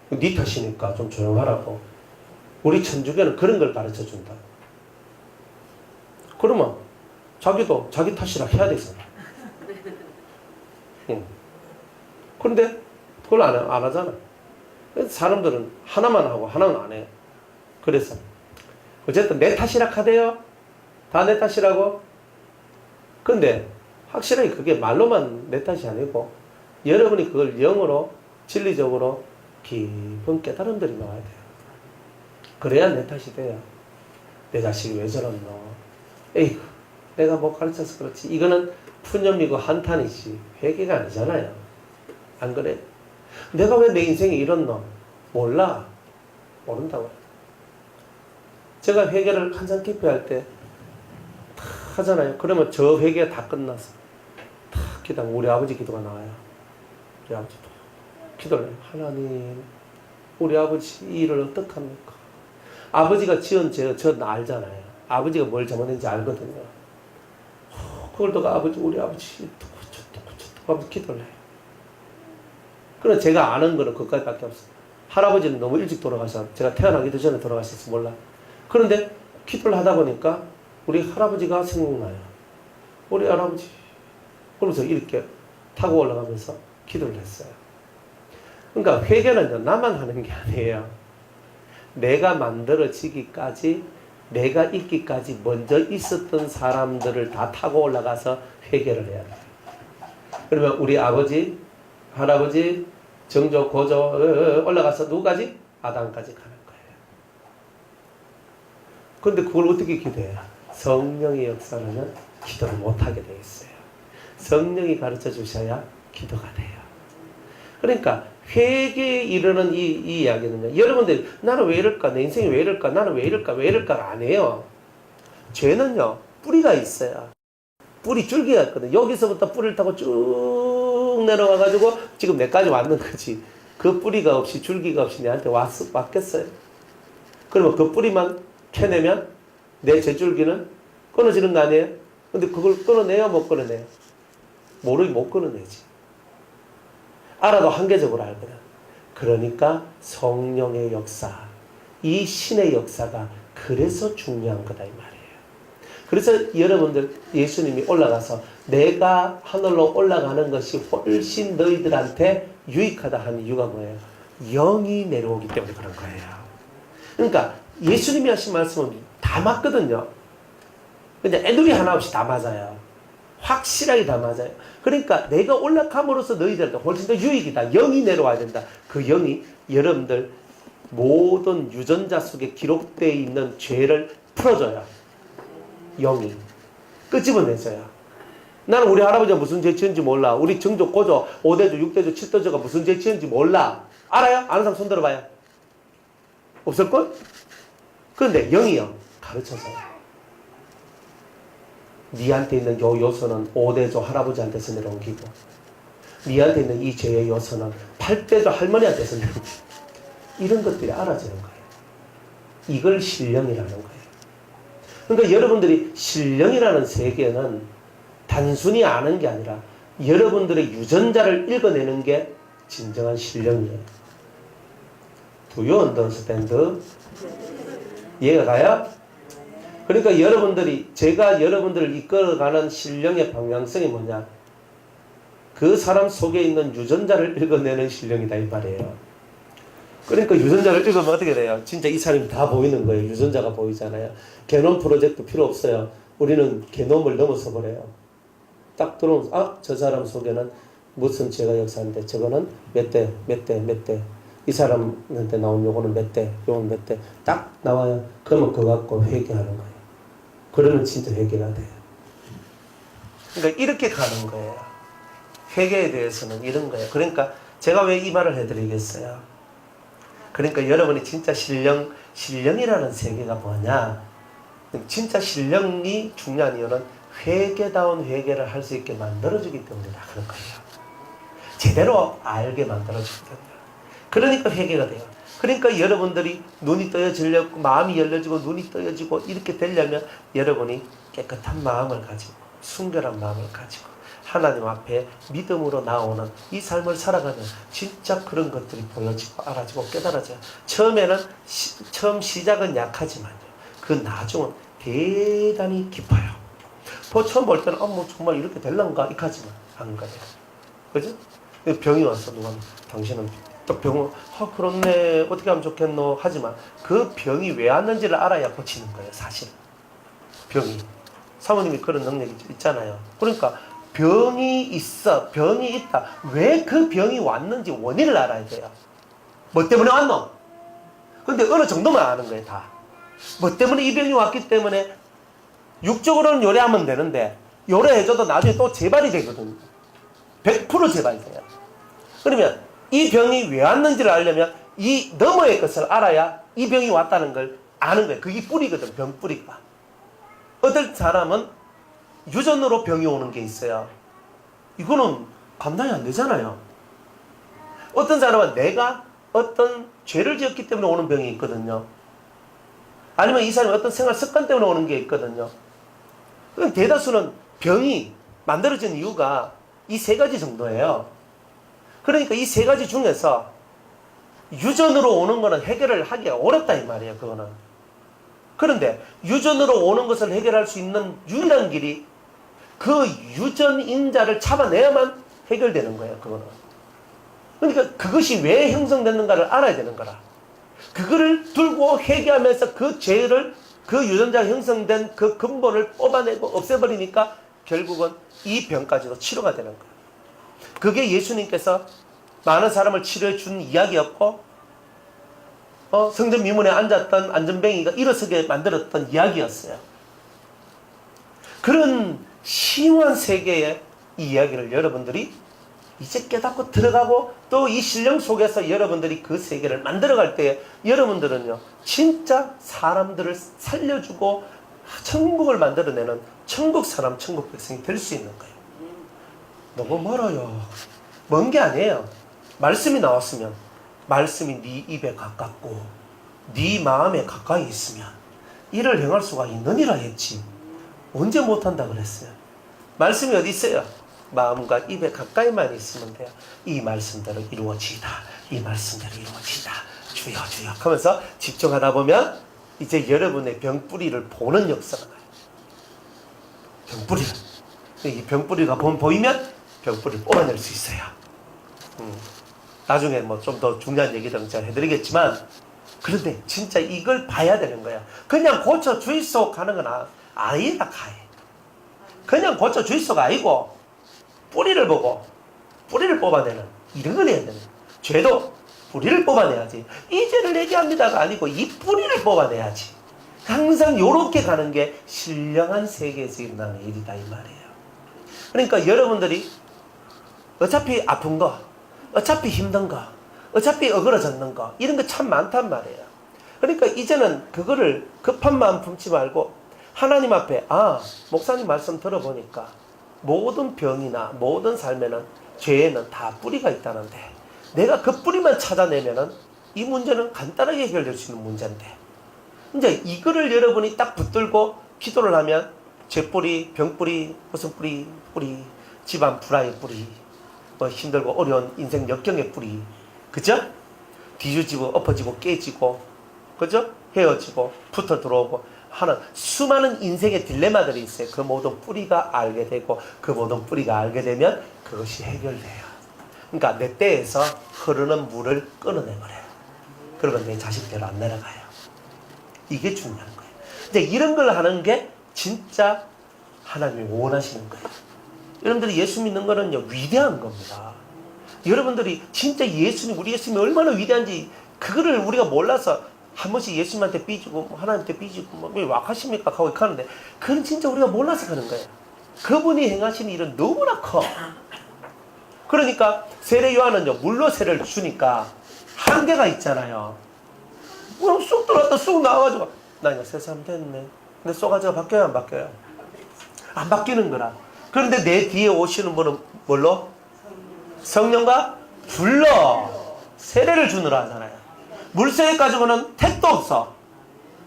네 탓이니까 좀 조용하라고. 우리 천주교는 그런 걸 가르쳐준다. 그러면 자기도 자기 탓이라 해야 되잖아. 응. 그런데 그걸 안 하잖아. 사람들은 하나만 하고 하나는 안 해. 그래서 어쨌든 내 탓이라 하대요. 다 내 탓이라고. 근데 확실하게 그게 말로만 내 탓이 아니고 여러분이 그걸 영으로 진리적으로 깊은 깨달음들이 나와야 돼요. 그래야 내 탓이 돼요. 내 자식이 왜 저러노? 에이구 내가 뭐 가르쳐서 그렇지. 이거는 푸념이고 한탄이지 회개가 아니잖아요. 안 그래? 내가 왜 내 인생이 이렇노? 몰라. 모른다고요. 제가 회개를 한참 깊이 할 때 하잖아요. 그러면 저 회개가 다 끝나서 탁 기도하면 우리 아버지 기도가 나와요. 우리 아버지도 기도를 해요. 하나님 우리 아버지 이 일을 어떡합니까? 아버지가 지은 죄 저 알잖아요. 아버지가 뭘 잘못했는지 알거든요. 그걸 또 우리 아버지 하면서 기도를 해요. 그래서 제가 아는 거는 그것까지밖에 없어요. 할아버지는 너무 일찍 돌아가셔서 제가 태어나기도 전에 돌아가셔서 몰라. 그런데 기도를 하다 보니까 우리 할아버지가 생각나요. 우리 할아버지. 그러면서 이렇게 타고 올라가면서 기도를 했어요. 그러니까 회개는 나만 하는 게 아니에요. 내가 만들어지기까지 내가 있기까지 먼저 있었던 사람들을 다 타고 올라가서 회개를 해야 돼요. 그러면 우리 아버지, 할아버지, 정조, 고조 올라가서 누구까지? 아담까지 가는 거예요. 그런데 그걸 어떻게 기도해요? 성령의 역사는 기도를 못하게 되어 있어요. 성령이 가르쳐 주셔야 기도가 돼요. 그러니까 회개에 이르는 이 이야기는요. 여러분들 나는 왜 이럴까? 내 인생이 왜 이럴까? 나는 왜 이럴까? 안 해요. 죄는요. 뿌리가 있어요. 뿌리 줄기가 있거든. 여기서부터 뿌리를 타고 쭉 내려와가지고 지금 내까지 왔는 거지. 그 뿌리가 없이 줄기가 없이 내한테 왔겠어요? 그러면 그 뿌리만 캐내면 내 제줄기는 끊어지는 거 아니에요? 근데 그걸 끊어내요? 못 끊어내요? 못 끊어내지. 알아도 한계적으로 알거든. 그러니까 성령의 역사, 이 신의 역사가 그래서 중요한 거다 이 말이에요. 그래서 여러분들 예수님이 올라가서 내가 하늘로 올라가는 것이 훨씬 너희들한테 유익하다 하는 이유가 뭐예요? 영이 내려오기 때문에 그런 거예요. 그러니까 예수님이 하신 말씀은 다 맞거든요. 근데 애들이 하나 없이 다 맞아요. 확실하게 다 맞아요. 그러니까 내가 올라감으로써 너희들한테 훨씬 더 유익이다. 영이 내려와야 된다. 그 영이 여러분들 모든 유전자 속에 기록되어 있는 죄를 풀어줘요. 영이 끄집어내줘요. 나는 우리 할아버지가 무슨 죄 지은지 몰라. 우리 정조, 고조, 5대조, 6대조, 7대조가 무슨 죄 지은지 몰라. 알아요? 아는 사람 손 들어봐요. 없을걸? 그런데 영이요 가르쳐줘요. 니한테 있는 요 요소는 5대조 할아버지한테서 내려옮기고, 니한테 있는 이 죄의 요소는 8대조 할머니한테서 내려옮기고, 이런 것들이 알아지는 거예요. 이걸 신령이라는 거예요. 그러니까 여러분들이 신령이라는 세계는 단순히 아는 게 아니라 여러분들의 유전자를 읽어내는 게 진정한 신령이에요. Do you understand? 이해가 가요? 그러니까 여러분들이, 제가 여러분들을 이끌어가는 신령의 방향성이 뭐냐? 그 사람 속에 있는 유전자를 읽어내는 신령이다 이 말이에요. 그러니까 유전자를 읽으면 어떻게 돼요? 진짜 이 사람이 다 보이는 거예요. 유전자가 보이잖아요. 게놈 프로젝트 필요 없어요. 우리는 게놈을 넘어서 버려요. 딱 들어오면 저 사람 속에는 무슨 죄가 역사인데 저거는 몇 대, 몇 대, 몇 대. 이 사람한테 나온 요거는 몇 대, 요거는 몇 대. 딱 나와요. 그러면 그거 갖고 회개하는 거예요. 그러면 진짜 회개가 돼요. 그러니까 이렇게 가는 거예요. 회개에 대해서는 이런 거예요. 그러니까 제가 왜 이 말을 해드리겠어요? 그러니까 여러분이 진짜 신령이라는 세계가 뭐냐? 진짜 신령이 중요한 이유는 회개다운 회개를 할 수 있게 만들어주기 때문이라 그런 거예요. 제대로 알게 만들어주기 때문에. 그러니까 회개가 돼요. 그러니까 여러분들이 눈이 떠여지려고, 마음이 열려지고 눈이 떠여지고 이렇게 되려면 여러분이 깨끗한 마음을 가지고, 순결한 마음을 가지고 하나님 앞에 믿음으로 나오는 이 삶을 살아가면 진짜 그런 것들이 보여지고 알아지고 깨달아져요. 처음 시작은 약하지만요, 그 나중은 대단히 깊어요. 처음 볼 때는 뭐 정말 이렇게 될란가 이렇게 하지만 안 가요. 그죠? 병이 왔어. 누가 당신은 또 병을 그렇네 어떻게 하면 좋겠노 하지만 그 병이 왜 왔는지를 알아야 고치는 거예요. 사실 병이, 사모님이 그런 능력이 있잖아요. 그러니까 병이 있어, 병이 있다. 왜 그 병이 왔는지 원인을 알아야 돼요. 뭐 때문에 왔노? 근데 어느 정도만 아는 거예요. 다 뭐 때문에 이 병이 왔기 때문에 육적으로는 요래하면 되는데, 요래해줘도 나중에 또 재발이 되거든요. 100% 재발이 돼요. 그러면 이 병이 왜 왔는지를 알려면 이 너머의 것을 알아야 이 병이 왔다는 걸 아는 거예요. 그게 뿌리거든, 병 뿌리가. 어떤 사람은 유전으로 병이 오는 게 있어요. 이거는 감당이 안 되잖아요. 어떤 사람은 내가 어떤 죄를 지었기 때문에 오는 병이 있거든요. 아니면 이 사람이 어떤 생활 습관 때문에 오는 게 있거든요. 그럼 대다수는 병이 만들어진 이유가 이 세 가지 정도예요. 그러니까 이 세 가지 중에서 유전으로 오는 거는 해결을 하기가 어렵다 이 말이에요. 그거는. 그런데 유전으로 오는 것을 해결할 수 있는 유일한 길이 그 유전인자를 잡아내야만 해결되는 거예요. 그거는. 그러니까 그것이 왜 형성됐는가를 알아야 되는 거라. 그거를 들고 회개하면서 그 죄를, 그 유전자가 형성된 그 근본을 뽑아내고 없애버리니까 결국은 이 병까지도 치료가 되는 거예요. 그게 예수님께서 많은 사람을 치료해 준 이야기였고, 성전 미문에 앉았던 안전뱅이가 일어서게 만들었던 이야기였어요. 그런 심오한 세계의 이 이야기를 여러분들이 이제 깨닫고 들어가고 또 이 신령 속에서 여러분들이 그 세계를 만들어갈 때 여러분들은요 진짜 사람들을 살려주고 천국을 만들어내는 천국 사람, 천국 백성이 될 수 있는 거예요. 너무 멀어요. 먼 게 아니에요. 말씀이 나왔으면, 말씀이 네 입에 가깝고 네 마음에 가까이 있으면 이를 행할 수가 있느니라 했지. 언제 못한다 그랬어요? 말씀이 어디 있어요? 마음과 입에 가까이만 있으면 돼요. 이 말씀대로 이루어지다. 이 말씀대로 이루어지다. 주여 주여 하면서 집중하다 보면 이제 여러분의 병뿌리를 보는 역사가 나요. 병뿌리를. 이 병뿌리가 보이면 병뿌리를 뽑아낼 수 있어요. 나중에 뭐 좀 더 중요한 얘기들은 제가 해드리겠지만, 그런데 진짜 이걸 봐야 되는 거야. 그냥 고쳐 주이소 가는 건 아니라 가해. 그냥 고쳐 주이소가 아니고 뿌리를 보고 뿌리를 뽑아내는 이런 걸 해야 되는 거야. 죄도 뿌리를 뽑아내야지. 이 죄를 얘기합니다가 아니고 이 뿌리를 뽑아내야지. 항상 요렇게 가는 게 신령한 세계에서 일어나는 일이다 이 말이에요. 그러니까 여러분들이 어차피 아픈 거, 어차피 힘든 거, 어차피 어그러졌는 거 이런 거 참 많단 말이에요. 그러니까 이제는 그거를 급한 마음 품지 말고 하나님 앞에 목사님 말씀 들어보니까 모든 병이나 모든 삶에는 죄에는 다 뿌리가 있다는데 내가 그 뿌리만 찾아내면은 이 문제는 간단하게 해결될 수 있는 문제인데 이제 이거를 여러분이 딱 붙들고 기도를 하면 죄뿌리, 병뿌리, 무슨 뿌리, 집안 불화의 뿌리, 뭐 힘들고 어려운 인생 역경의 뿌리, 그죠? 뒤집어지고 엎어지고 깨지고, 그죠? 헤어지고 붙어 들어오고 하는 수많은 인생의 딜레마들이 있어요. 그 모든 뿌리가 알게 되고 그 모든 뿌리가 알게 되면 그것이 해결돼요. 그러니까 내 떼에서 흐르는 물을 끊어내버려요. 그러면 내 자식대로 안 내려가요. 이게 중요한 거예요. 이제 이런 걸 하는 게 진짜 하나님이 원하시는 거예요. 여러분들이 예수 믿는 거는요, 위대한 겁니다. 여러분들이 진짜 우리 예수님이 얼마나 위대한지 그거를 우리가 몰라서 한 번씩 예수님한테 삐지고 하나님한테 삐지고 왜 wak하십니까 하고 가는데 그건 진짜 우리가 몰라서 가는 거예요. 그분이 행하신 일은 너무나 커. 그러니까 세례 요한은요, 물로 세례를 주니까 한계가 있잖아요. 그럼 쑥 들어왔다 쑥 나와가지고 나 이거 세상 됐네. 근데 쏘가지가 바뀌어요 안 바뀌어요? 안 바뀌는 거라. 그런데 내 뒤에 오시는 분은 뭘로? 성령과 불로 세례를 주느라 하잖아요. 물세례 가지고는 택도 없어.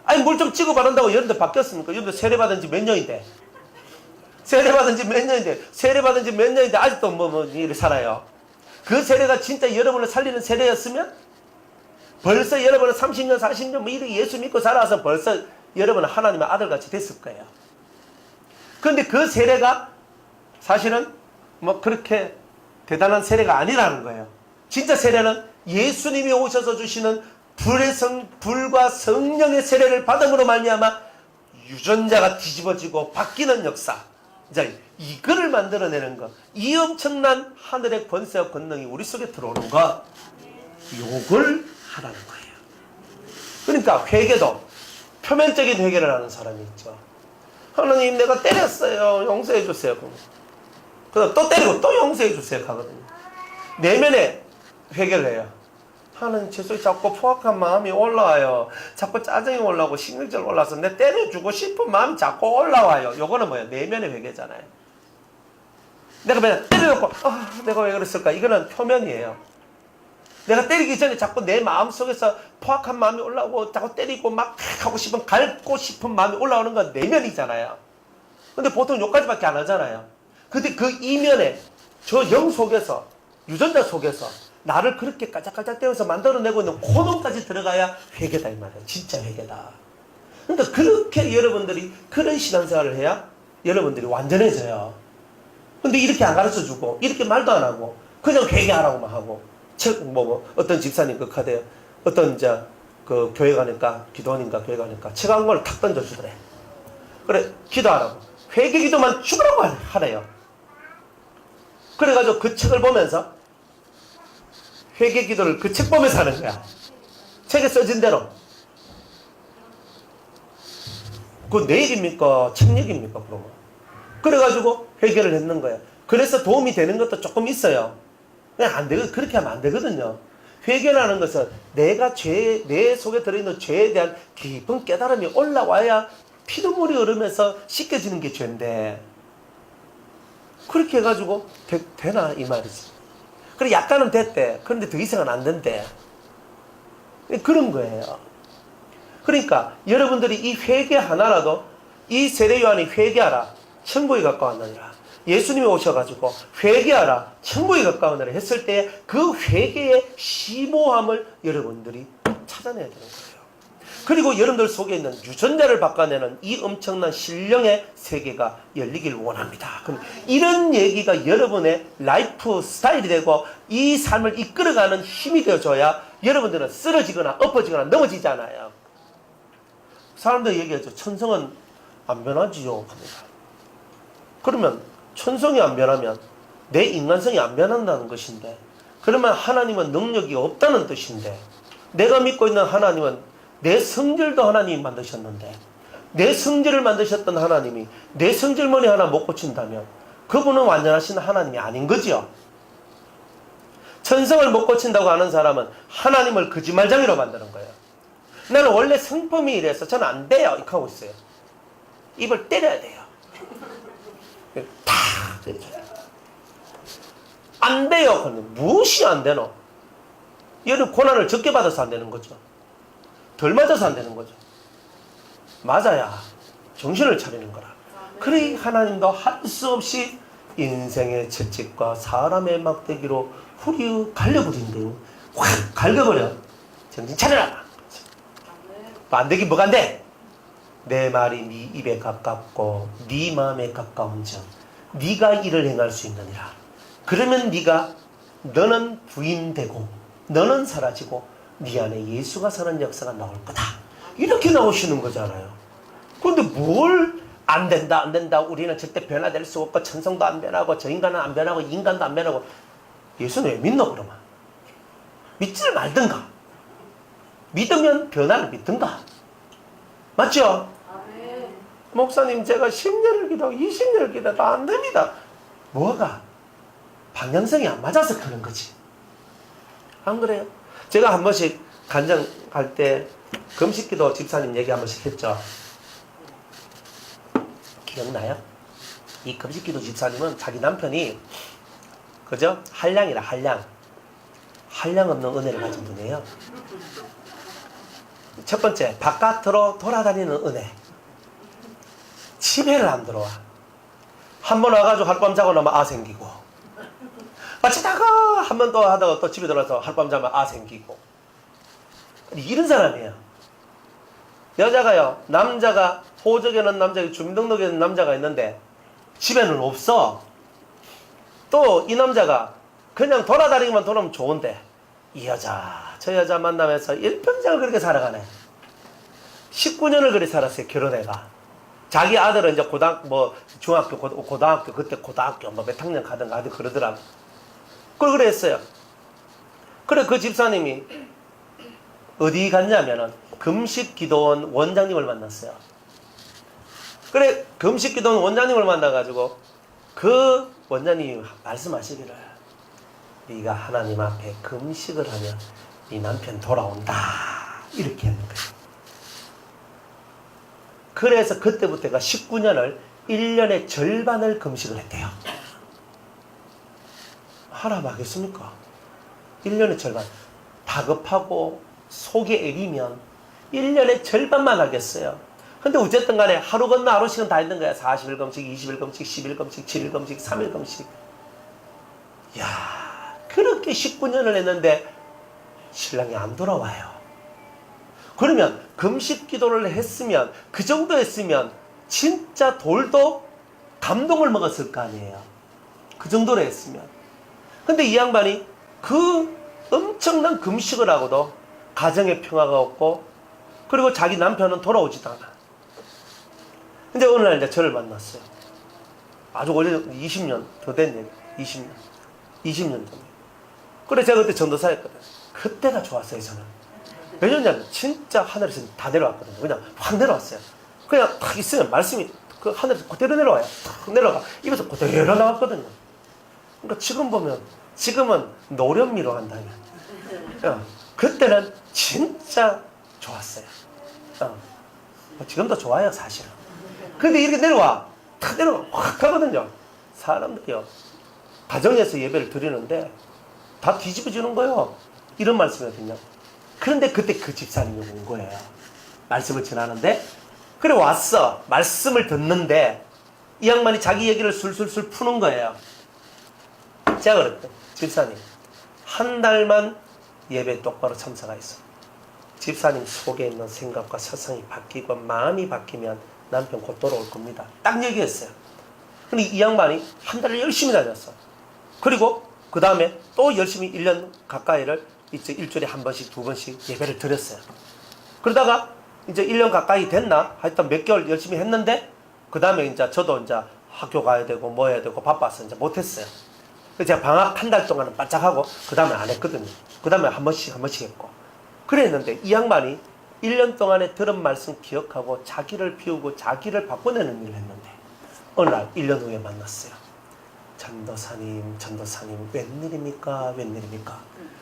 아니 물 좀 찍어 바른다고 여러분들 바뀌었습니까? 여러분들 세례 받은 지 몇 년인데? 세례 받은 지 몇 년인데 아직도 일을 살아요. 그 세례가 진짜 여러분을 살리는 세례였으면 벌써 여러분은 30년 40년 이렇게 예수 믿고 살아서 벌써 여러분은 하나님의 아들같이 됐을 거예요. 그런데 그 세례가 사실은 그렇게 대단한 세례가 아니라는 거예요. 진짜 세례는 예수님이 오셔서 주시는 불과 성령의 세례를 받음으로 말미암아 유전자가 뒤집어지고 바뀌는 역사. 이제 이거를 만들어내는 것, 이 엄청난 하늘의 권세와 권능이 우리 속에 들어오는 것, 요걸 하라는 거예요. 그러니까 회개도 표면적인 회개를 하는 사람이 있죠. 하나님 내가 때렸어요. 용서해 주세요. 그다음 또 때리고 또 용서해 주세요 하거든요. 내면에 회개를 해요. 하나님 죄송해요. 자꾸 포악한 마음이 올라와요. 자꾸 짜증이 올라오고 신경질 올라와서 내 때려주고 싶은 마음이 자꾸 올라와요. 요거는 뭐예요? 내면의 회개잖아요. 내가 그냥 때려놓고 내가 왜 그랬을까? 이거는 표면이에요. 내가 때리기 전에 자꾸 내 마음속에서 포악한 마음이 올라오고 자꾸 때리고 막 하고 싶은 갈고 싶은 마음이 올라오는 건 내면이잖아요. 근데 보통 여기까지밖에 안 하잖아요. 근데 그 이면에 저 영 속에서 유전자 속에서 나를 그렇게 까짝까짝 떼어서 만들어내고 있는 코놈까지 들어가야 회개다 이 말이에요. 진짜 회개다. 그러니까 그렇게 여러분들이 그런 신앙생활을 해야 여러분들이 완전해져요. 근데 이렇게 안 가르쳐주고 이렇게 말도 안 하고 그냥 회개하라고만 하고 어떤 집사님 그 카드에 어떤 그 교회 가니까 기도원인가 교회 가니까 책 한 걸 탁 던져주더래. 그래 기도하라고 회개 기도만 죽으라고 하래요. 그래가지고 그 책을 보면서 회개 기도를 그 책 보면서 하는 거야. 책에 써진 대로. 그거 내 얘기입니까? 책 얘기입니까? 그러면. 그래가지고 회개를 했는 거야. 그래서 도움이 되는 것도 조금 있어요. 그냥 그렇게 하면 안 되거든요. 회개라는 것은 내 속에 들어있는 죄에 대한 깊은 깨달음이 올라와야 피눈물이 흐르면서 씻겨지는 게 죄인데, 그렇게 해가지고 되나 이 말이지. 그래 약간은 됐대. 그런데 더 이상은 안 된대. 그런 거예요. 그러니까 여러분들이 이 회개 하나라도 이 세례 요한이 회개하라 천국에 가까웠느니라. 예수님이 오셔가지고 회개하라 천국에 가까우느니라 했을 때 그 회개의 심오함을 여러분들이 찾아내야 되는 거예요. 그리고 여러분들 속에 있는 유전자를 바꿔내는 이 엄청난 신령의 세계가 열리길 원합니다. 그럼 이런 얘기가 여러분의 라이프 스타일이 되고 이 삶을 이끌어가는 힘이 되어줘야 여러분들은 쓰러지거나 엎어지거나 넘어지잖아요. 사람들이 얘기하죠. 천성은 안 변하지요. 합니다. 그러면 천성이 안 변하면 내 인간성이 안 변한다는 것인데, 그러면 하나님은 능력이 없다는 뜻인데, 내가 믿고 있는 하나님은 내 성질도 하나님이 만드셨는데, 내 성질을 만드셨던 하나님이 내 성질머리 하나 못 고친다면 그분은 완전하신 하나님이 아닌 거죠. 천성을 못 고친다고 하는 사람은 하나님을 거짓말쟁이로 만드는 거예요. 나는 원래 성품이 이래서 저는 안 돼요 이렇게 하고 있어요. 입을 때려야 돼요. 탁 때려줘요. 안 돼요. 그러면 무엇이 안 되노? 얘는 고난을 적게 받아서 안 되는 거죠. 덜 맞아서 안 되는 거죠. 맞아야 정신을 차리는 거라. 그래 하나님도 할 수 없이 인생의 채찍과 사람의 막대기로 후리 갈려버린대요. 확 갈겨버려. 정신 차려라. 안 되긴 뭐가 안 돼? 내 말이 네 입에 가깝고 네 마음에 가까운즉 네가 이를 행할 수 있느니라. 그러면 너는 부인되고 너는 사라지고 네 안에 예수가 사는 역사가 나올 거다. 이렇게 나오시는 거잖아요. 그런데 뭘 안 된다 우리는 절대 변화될 수 없고 천성도 안 변하고 저 인간은 안 변하고 인간도 안 변하고. 예수는 왜 믿노 그러면? 믿지를 말든가. 믿으면 변화를 믿든가. 맞죠? 목사님 제가 10년을 기도하고 20년을 기도해도 안 됩니다. 뭐가? 방향성이 안 맞아서 그런 거지. 안 그래요? 제가 한 번씩 간장 갈 때 금식기도 집사님 얘기 한 번씩 했죠. 기억나요? 이 금식기도 집사님은 자기 남편이 그죠? 한량이라 한량 없는 은혜를 가진 분이에요. 첫 번째, 바깥으로 돌아다니는 은혜. 집에를 안 들어와. 한 번 와가지고 하룻밤 자고 나면 아 생기고, 어쩌다가 한 번 또 하다가 또 집에 들어와서 하룻밤 자면 아 생기고. 이런 사람이에요. 여자가요, 남자가 호적에는 남자, 주민등록에는 남자가 있는데 집에는 없어. 또 이 남자가 그냥 돌아다니기만 돌아오면 좋은데 이 여자 저 여자 만나면서 일평생을 그렇게 살아가네. 19년을 그렇게 살았어요. 결혼해가. 자기 아들은 이제 중학교 고등학교 그때 고등학교 몇 학년 가든가 하여튼 그러더라고. 그걸 그래 했어요. 그래 그 집사님이 어디 갔냐면은 금식기도원 원장님을 만났어요. 그래 금식기도원 원장님을 만나가지고 그 원장님이 말씀하시기를, 네가 하나님 앞에 금식을 하면 네 남편 돌아온다 이렇게 했는 거예요. 그래서 그때부터가 19년을 1년의 절반을 금식을 했대요. 하나 하겠습니까? 1년의 절반. 다급하고 속에 애리면 1년의 절반만 하겠어요. 근데 어쨌든 간에 하루 건너 하루씩은 다 했는 거야. 40일 금식, 20일 금식, 10일 금식, 7일 금식, 3일 금식. 야, 그렇게 19년을 했는데 신랑이 안 돌아와요. 그러면 금식 기도를 했으면, 그 정도 했으면 진짜 돌도 감동을 먹었을 거 아니에요. 그 정도로 했으면. 근데 이 양반이 그 엄청난 금식을 하고도 가정에 평화가 없고, 그리고 자기 남편은 돌아오지도 않아. 근데 어느 날 이제 저를 만났어요. 아주 오래, 20년 더 된 얘기. 20년 전. 그래 제가 그때 전도사였거든. 그때가 좋았어요 저는. 왜냐면 진짜 하늘에서 다 내려왔거든요. 그냥 확 내려왔어요. 그냥 탁 있으면 말씀이 그 하늘에서 그대로 내려와요. 탁 내려가. 입에서 그대로 나왔거든요. 그러니까 지금 보면, 지금은 노련미로 한다면, 그때는 진짜 좋았어요. 지금도 좋아요 사실은. 근데 이렇게 내려와, 탁 내려와 확 가거든요. 사람들이요, 가정에서 예배를 드리는데 다 뒤집어지는 거예요. 이런 말씀이거든요. 그런데 그때 그 집사님이 온 거예요. 말씀을 전하는데. 그래 왔어. 말씀을 듣는데 이 양반이 자기 얘기를 술술술 푸는 거예요. 제가 그랬대. 집사님 한 달만 예배 똑바로 참석하였어. 집사님 속에 있는 생각과 사상이 바뀌고 마음이 바뀌면 남편 곧 돌아올 겁니다. 딱 얘기했어요. 근데 이 양반이 한 달을 열심히 다녔어. 그리고 그 다음에 또 열심히 1년 가까이를 이제 일주일에 한 번씩 두 번씩 예배를 드렸어요. 그러다가 이제 1년 가까이 됐나? 하여튼 몇 개월 열심히 했는데 그 다음에 이제 저도 이제 학교 가야 되고 뭐 해야 되고 바빠서 이제 못했어요. 그래서 제가 방학 한 달 동안은 바짝 하고 그 다음에 안 했거든요. 그 다음에 한 번씩 했고 그랬는데 이 양반이 1년 동안에 들은 말씀 기억하고 자기를 비우고 자기를 바꿔내는 일을 했는데 어느 날 1년 후에 만났어요. 전도사님 웬일입니까?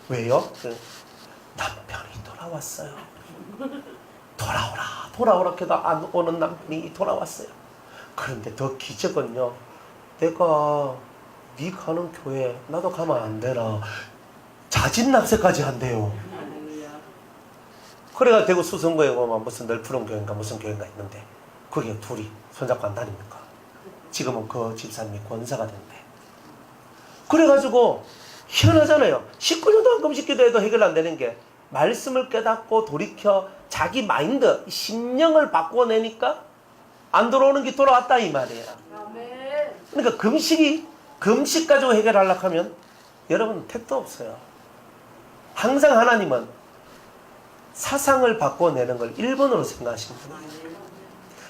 왜요? 남편이 돌아왔어요. 돌아오라 해도 안 오는 남편이 돌아왔어요. 그런데 더 기적은요, 내가 네 가는 교회 나도 가면 안 되나? 자진납세까지 한대요. 그래가 대구 수성구에 보면 무슨 널푸른 교회인가 무슨 교회인가 있는데 거기에 둘이 손잡고 안 다닙니까? 지금은 그 집사님이 권사가 된대. 그래가지고 희한하잖아요. 19년 동안 금식기도해도 해결 안 되는 게 말씀을 깨닫고 돌이켜 자기 마인드, 심령을 바꿔내니까 안 들어오는 게 돌아왔다 이 말이에요. 그러니까 금식 가지고 해결하려고 하면 여러분 택도 없어요. 항상 하나님은 사상을 바꿔내는 걸 1번으로 생각하시면 돼요.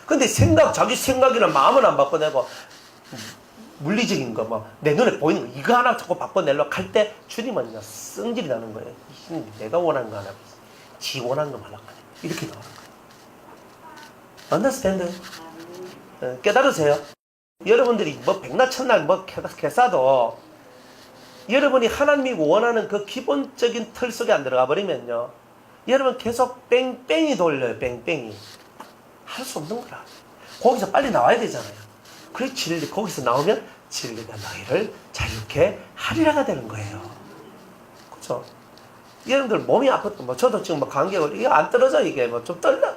근데 자기 생각이나 마음은 안 바꿔내고 물리적인 거, 뭐, 내 눈에 보이는 거, 이거 하나 자꾸 바꿔내려고 할 때, 주님은요, 성질이 나는 거예요. 내가 원하는 거 하나, 지 원하는 거 하려고 하네. 이렇게 나오는 거예요. Understand? 깨달으세요? 여러분들이 뭐, 백날, 천날, 뭐, 개싸도, 여러분이 하나님이 원하는 그 기본적인 틀 속에 안 들어가 버리면요, 여러분 계속 뺑뺑이 돌려요, 뺑뺑이. 할 수 없는 거라. 거기서 빨리 나와야 되잖아요. 그 진리, 거기서 나오면 진리가 너희를 자유케 하리라가 되는 거예요. 그죠? 여러분들 몸이 아팠던, 뭐, 저도 지금 뭐 감기가, 이게 안 떨어져, 이게 뭐 좀 떨려.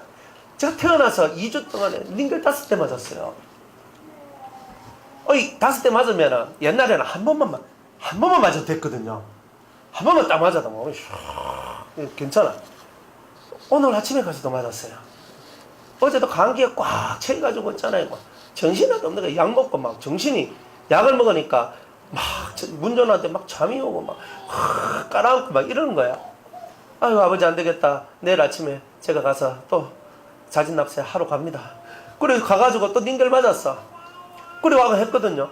제가 태어나서 2주 동안에 링겔 5대 맞았어요. 5대 맞으면은 옛날에는 한 번만 맞아도 됐거든요. 한 번만 딱 맞아도 뭐, 괜찮아. 오늘 아침에 가서도 맞았어요. 어제도 감기에 꽉 채가지고 있잖아요. 정신이 없는 거야. 약 먹고 막 정신이 약을 먹으니까 막 문전한테 막 잠이 오고 막 깔아앉고 막 이러는 거야. 아유 아버지 안 되겠다. 내일 아침에 제가 가서 또 자진납세 하러 갑니다. 그래 가가지고 또 링겔 맞았어. 그래 와서 했거든요.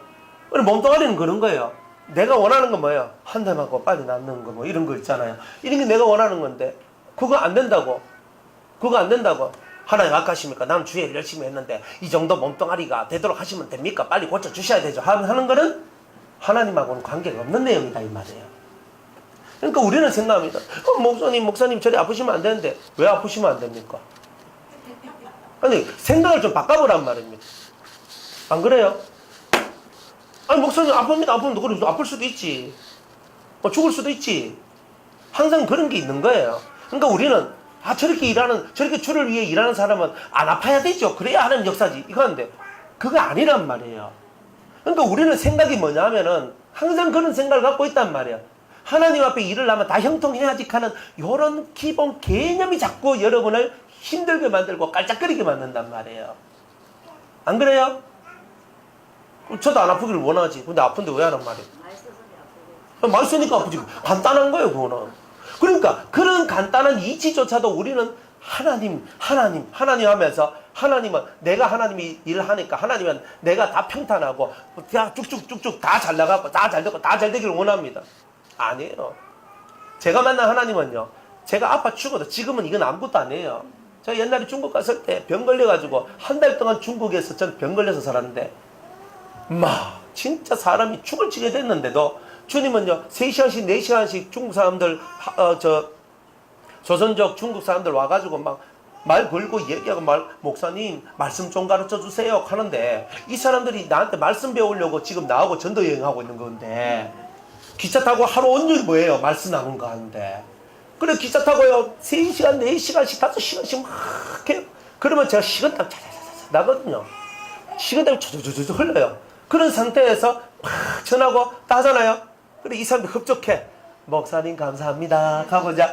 그래 몸뚱아리는 그런 거예요. 내가 원하는 건 뭐예요? 한 대 맞고 빨리 낫는 거 뭐 이런 거 있잖아요. 이런 게 내가 원하는 건데 그거 안 된다고. 하나님 아까십니까? 난 주일 열심히 했는데 이 정도 몸뚱아리가 되도록 하시면 됩니까? 빨리 고쳐주셔야 되죠. 하는 거는 하나님하고는 관계가 없는 내용이다 이 말이에요. 그러니까 우리는 생각합니다. 목사님 저리 아프시면 안 되는데 왜 아프시면 안 됩니까? 아니 생각을 좀 바꿔보란 말입니다. 안 그래요? 아니 목사님 아픕니다. 그래 아플 수도 있지. 죽을 수도 있지. 항상 그런 게 있는 거예요. 그러니까 우리는 저렇게 주를 위해 일하는 사람은 안 아파야 되죠. 그래야 하나님 역사지. 이거는데, 그거 아니란 말이에요. 그러니까 우리는 생각이 뭐냐 하면은, 항상 그런 생각을 갖고 있단 말이에요. 하나님 앞에 일을 하면 다 형통해야지 하는, 요런 기본 개념이 자꾸 여러분을 힘들게 만들고 깔짝거리게 만든단 말이에요. 안 그래요? 저도 안 아프기를 원하지. 근데 아픈데 왜 하는 말이에요? 많이 쓰니까 아프지. 간단한 거예요, 그거는. 그러니까 그런 간단한 이치조차도 우리는 하나님 하면서 하나님은 내가 하나님이 일을 하니까 하나님은 내가 다 평탄하고 다 쭉쭉쭉쭉 다 잘 나가고 다 잘 되고 다 잘 되기를 원합니다. 아니에요. 제가 만난 하나님은요. 제가 아파 죽어도 지금은 이건 아무것도 아니에요. 제가 옛날에 중국 갔을 때 병 걸려가지고 한 달 동안 중국에서 전 병 걸려서 살았는데 진짜 사람이 죽을 지게 됐는데도 주님은요, 3시간씩, 4시간씩 중국 사람들, 조선족 중국 사람들 와가지고 막 말 걸고 얘기하고 목사님, 말씀 좀 가르쳐 주세요. 하는데, 이 사람들이 나한테 말씀 배우려고 지금 나하고 전도 여행하고 있는 건데, 기차 타고 하루 온종일 뭐예요? 말씀 나눈 거 하는데. 그래, 기차 타고요, 3시간, 4시간씩, 5시간씩 막 해요. 그러면 제가 식은땀 차차차차 나거든요. 식은땀이 조조조조 흘러요. 그런 상태에서 막 전하고 따잖아요. 그래 이 사람들 흡족해. 목사님 감사합니다. 가고 이제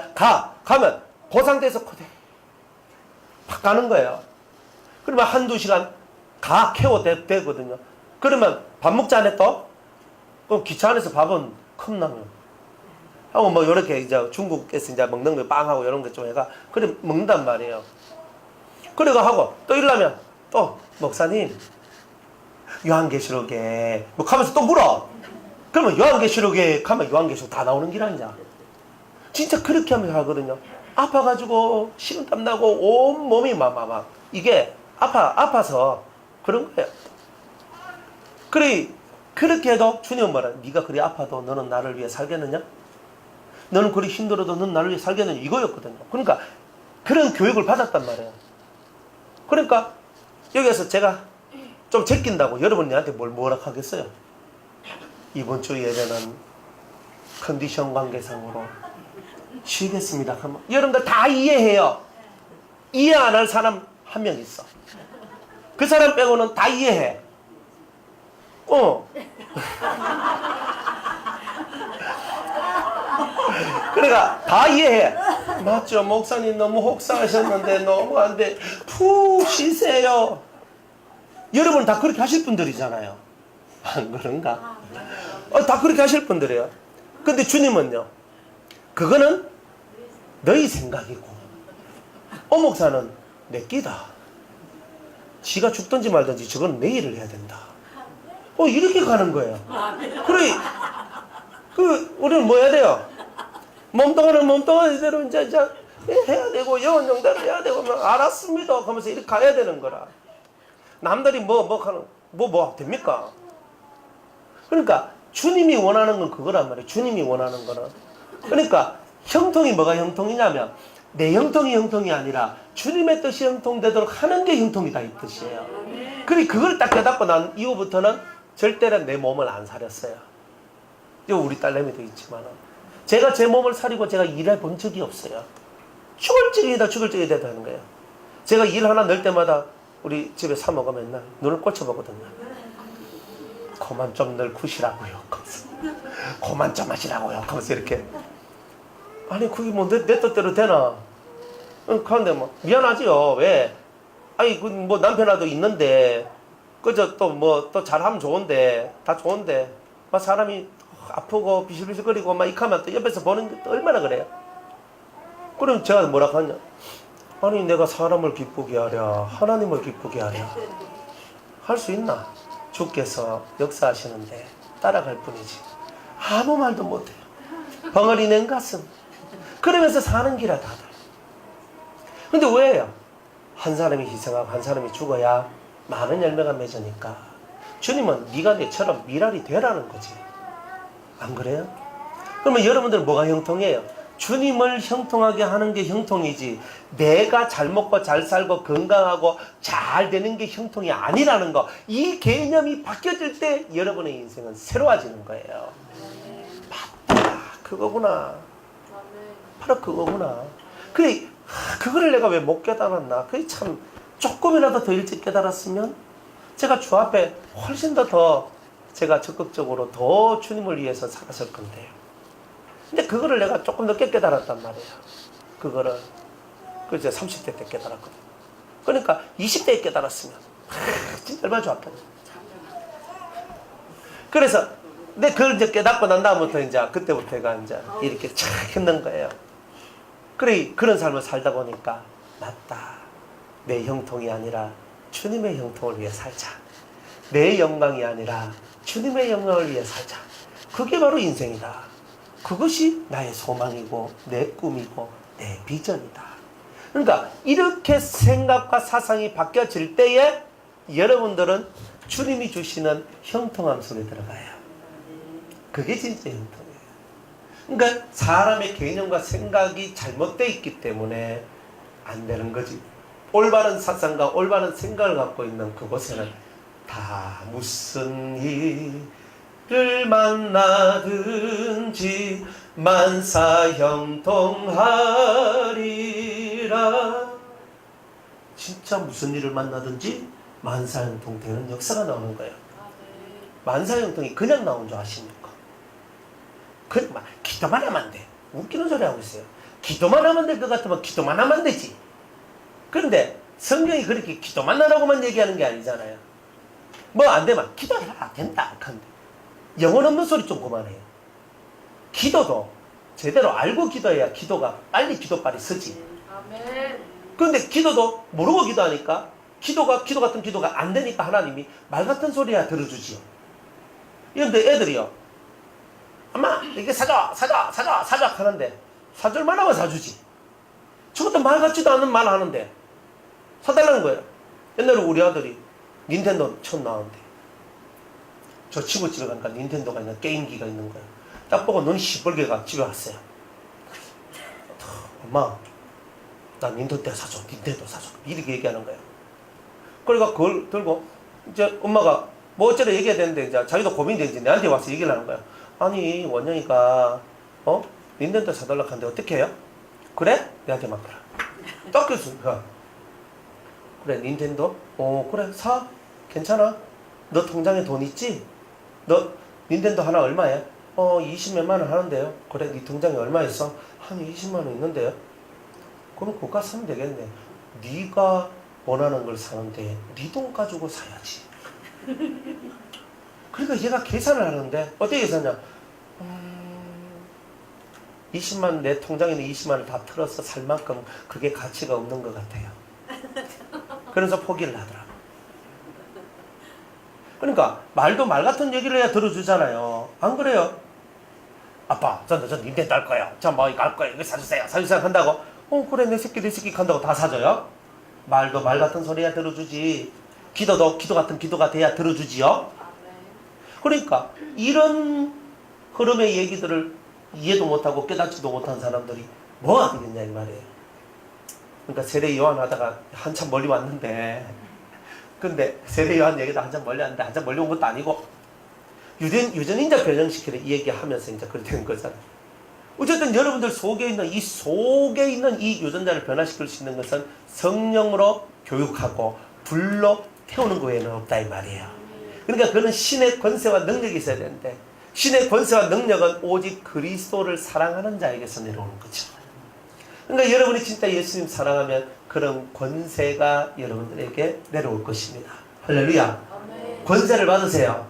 가면 그 상태에서 그대로 팍 가는 거예요. 그러면 한두 시간 가 케어되거든요. 그러면 밥 먹자 안 했어? 그럼 기차 안에서 밥은 컵라면 하고 뭐 요렇게 이제 중국에서 이제 먹는 거 빵하고 이런 거 좀 해가 그래 먹는단 말이에요. 그래가 하고 또 이러면 또 목사님 요한계시록에 뭐 하면서 또 물어. 그러면 요한계시록에 가면 요한계시록 다 나오는 길 아니냐. 진짜 그렇게 하면서 하거든요. 아파가지고 식은땀 나고 온 몸이 막 이게 아파서 그런 거예요. 그래 그렇게 해도 주님은 뭐라 네가 그리 아파도 너는 나를 위해 살겠느냐? 너는 그리 힘들어도 너는 나를 위해 살겠느냐? 이거였거든요. 그러니까 그런 교육을 받았단 말이에요. 그러니까 여기에서 제가 좀 제낀다고 여러분 내한테 뭐라 하겠어요? 이번 주 예배는 컨디션 관계상으로 쉬겠습니다. 하면 여러분들 다 이해해요. 이해 안 할 사람 한 명 있어. 그 사람 빼고는 다 이해해. 그러니까 다 이해해. 맞죠? 목사님 너무 혹사하셨는데 너무 안 돼. 푹 쉬세요. 여러분 다 그렇게 하실 분들이잖아요. 안 그런가? 다 그렇게 하실 분들이에요. 근데 주님은요. 그거는 너희 생각이고 목사는 내 끼다. 지가 죽든지 말든지 저건 내 일을 해야 된다. 이렇게 가는 거예요. 그래, 우리는 뭐 해야 돼요? 몸뚱아리는 몸뚱아리대로 이제 해야 되고, 영혼정대로 해야 되고, 알았습니다. 하면서 이렇게 가야 되는 거라. 남들이 뭐 됩니까? 그러니까, 주님이 원하는 건 그거란 말이에요. 주님이 원하는 거는. 그러니까, 형통이 뭐가 형통이냐면, 내 형통이 형통이 아니라, 주님의 뜻이 형통되도록 하는 게 형통이다, 이 뜻이에요. 그래, 그걸 딱 깨닫고 난 이후부터는 절대로 내 몸을 안 사렸어요. 우리 딸내미도 있지만 제가 제 몸을 사리고 제가 일해 본 적이 없어요. 죽을 적이다 하는 거예요. 제가 일 하나 넣을 때마다 우리 집에 사모가 맨날 눈을 꽂혀보거든요. 그만 좀 넣으시라고요. 그만 좀 하시라고요. 하면서 이렇게. 아니 그게 뭐 내 뜻대로 되나? 그런데 뭐 미안하지요. 왜? 아니 뭐 남편아도 있는데 그저 또 잘하면 좋은데 다 좋은데 막 사람이 아프고 비실비실거리고 막 이카면 또 옆에서 보는 게 또 얼마나 그래요. 그럼 제가 뭐라 하냐? 아니 내가 사람을 기쁘게 하랴 하나님을 기쁘게 하랴 할 수 있나? 주께서 역사하시는데 따라갈 뿐이지 아무 말도 못해요. 벙어리 낸 가슴 그러면서 사는 기라 다들. 근데 왜요? 한 사람이 희생하고 한 사람이 죽어야 많은 열매가 맺으니까 주님은 네가 내처럼 미랄이 되라는 거지. 안 그래요? 그러면 여러분들은 뭐가 형통이에요? 주님을 형통하게 하는 게 형통이지 내가 잘 먹고 잘 살고 건강하고 잘 되는 게 형통이 아니라는 거. 이 개념이 바뀌어질 때 여러분의 인생은 새로워지는 거예요. 맞다. 그거구나. 바로 그거구나. 그래, 그거를 내가 왜 못 깨달았나? 그게 참 조금이라도 더 일찍 깨달았으면 제가 주 앞에 훨씬 더 제가 적극적으로 더 주님을 위해서 살았을 건데요. 근데 그거를 내가 조금 늦게 깨달았단 말이에요. 그거를 그제 30대 때 깨달았거든요. 그러니까 20대에 깨달았으면 진짜 얼마나 좋았겠네. 그래서 근데 그걸 이제 깨닫고 난 다음부터 이제 그때부터가 이제 이렇게 착 했는 거예요. 그래 그런 삶을 살다 보니까 맞다. 내 형통이 아니라 주님의 형통을 위해 살자. 내 영광이 아니라 주님의 영광을 위해 살자. 그게 바로 인생이다. 그것이 나의 소망이고 내 꿈이고 내 비전이다. 그러니까 이렇게 생각과 사상이 바뀌어질 때에 여러분들은 주님이 주시는 형통함 속에 들어가요. 그게 진짜 형통이에요. 그러니까 사람의 개념과 생각이 잘못되어 있기 때문에 안 되는 거지. 올바른 사상과 올바른 생각을 갖고 있는 그곳에는 다 무슨 일을 만나든지 만사형통하리라. 진짜 무슨 일을 만나든지 만사형통되는 역사가 나오는 거예요. 만사형통이 그냥 나온 줄 아십니까? 기도만 하면 안 돼. 웃기는 소리 하고 있어요. 기도만 하면 될 것 같으면 기도만 하면 되지. 그런데 성경이 그렇게 기도만 하라고만 얘기하는 게 아니잖아요. 뭐 안 되면 기도해라 된다. 근데 영혼 없는 소리 좀 그만해요. 기도도 제대로 알고 기도해야 기도가 빨리 기도빨이 서지. 아멘. 그런데 기도도 모르고 기도하니까 기도 같은 기도가 안 되니까 하나님이 말 같은 소리야 들어주지요. 그런데 애들이요. 엄마 이게 사줘 하는데 사줄만 하면 사주지. 저것도 말 같지도 않은 말 하는데 사달라는 거예요. 옛날에 우리 아들이 닌텐도 처음 나왔는데 저 친구 집에 가니까 닌텐도가 있는 게임기가 있는 거예요. 딱 보고 눈이 시뻘개가 집에 왔어요. 엄마 나 닌텐도 사줘 이렇게 얘기하는 거예요. 그러니까 그걸 들고 이제 엄마가 뭐 어쩌래 얘기해야 되는데 이제 자기도 고민되는지 내한테 와서 얘기를 하는 거야. 아니 원영이가 닌텐도 사달라고 하는데 어떻게 해요? 그래? 내한테 막 그래. 딱 그랬어. 그래 닌텐도? 그래 사? 괜찮아? 너 통장에 돈 있지? 너 닌텐도 하나 얼마야? 20몇만 원 하는데요. 그래 네 통장에 얼마 있어? 한 20만 원 있는데요. 그럼 그거 사면 되겠네. 네가 원하는 걸 사는데 네 돈 가지고 사야지. 그러니까 얘가 계산을 하는데 어떻게 계산하냐? 20만 내 통장에 있는 20만 원을 다 틀어서 살 만큼 그게 가치가 없는 것 같아요. 그래서 포기를 하더라고. 그러니까 말도 말 같은 얘기를 해야 들어주잖아요. 안 그래요? 아빠 전 닌텐도 할 거예요. 저 뭐 이거 할 거예요. 이거 사주세요 한다고. 그래 내 새끼 간다고 다 사줘요? 말도 말 같은 소리 해야 들어주지. 기도도 기도 같은 기도가 돼야 들어주지요. 그러니까 이런 흐름의 얘기들을 이해도 못하고 깨닫지도 못한 사람들이 뭐가 되겠냐 이 말이에요. 그러니까 세례 요한 하다가 한참 멀리 왔는데, 근데 세례 요한 얘기도 한참 멀리 왔는데 한참 멀리 온 것도 아니고 유전인자 변형시키는 이 얘기하면서 이제 그렇게 된 거잖아요. 어쨌든 여러분들 속에 있는 이 유전자를 변화시킬 수 있는 것은 성령으로 교육하고 불로 태우는 거 외에는 없다 이 말이에요. 그러니까 그는 신의 권세와 능력이 있어야 되는데 신의 권세와 능력은 오직 그리스도를 사랑하는 자에게서 내려오는 거죠. 그러니까 여러분이 진짜 예수님 사랑하면 그런 권세가 여러분들에게 내려올 것입니다. 할렐루야. 아멘. 권세를 받으세요.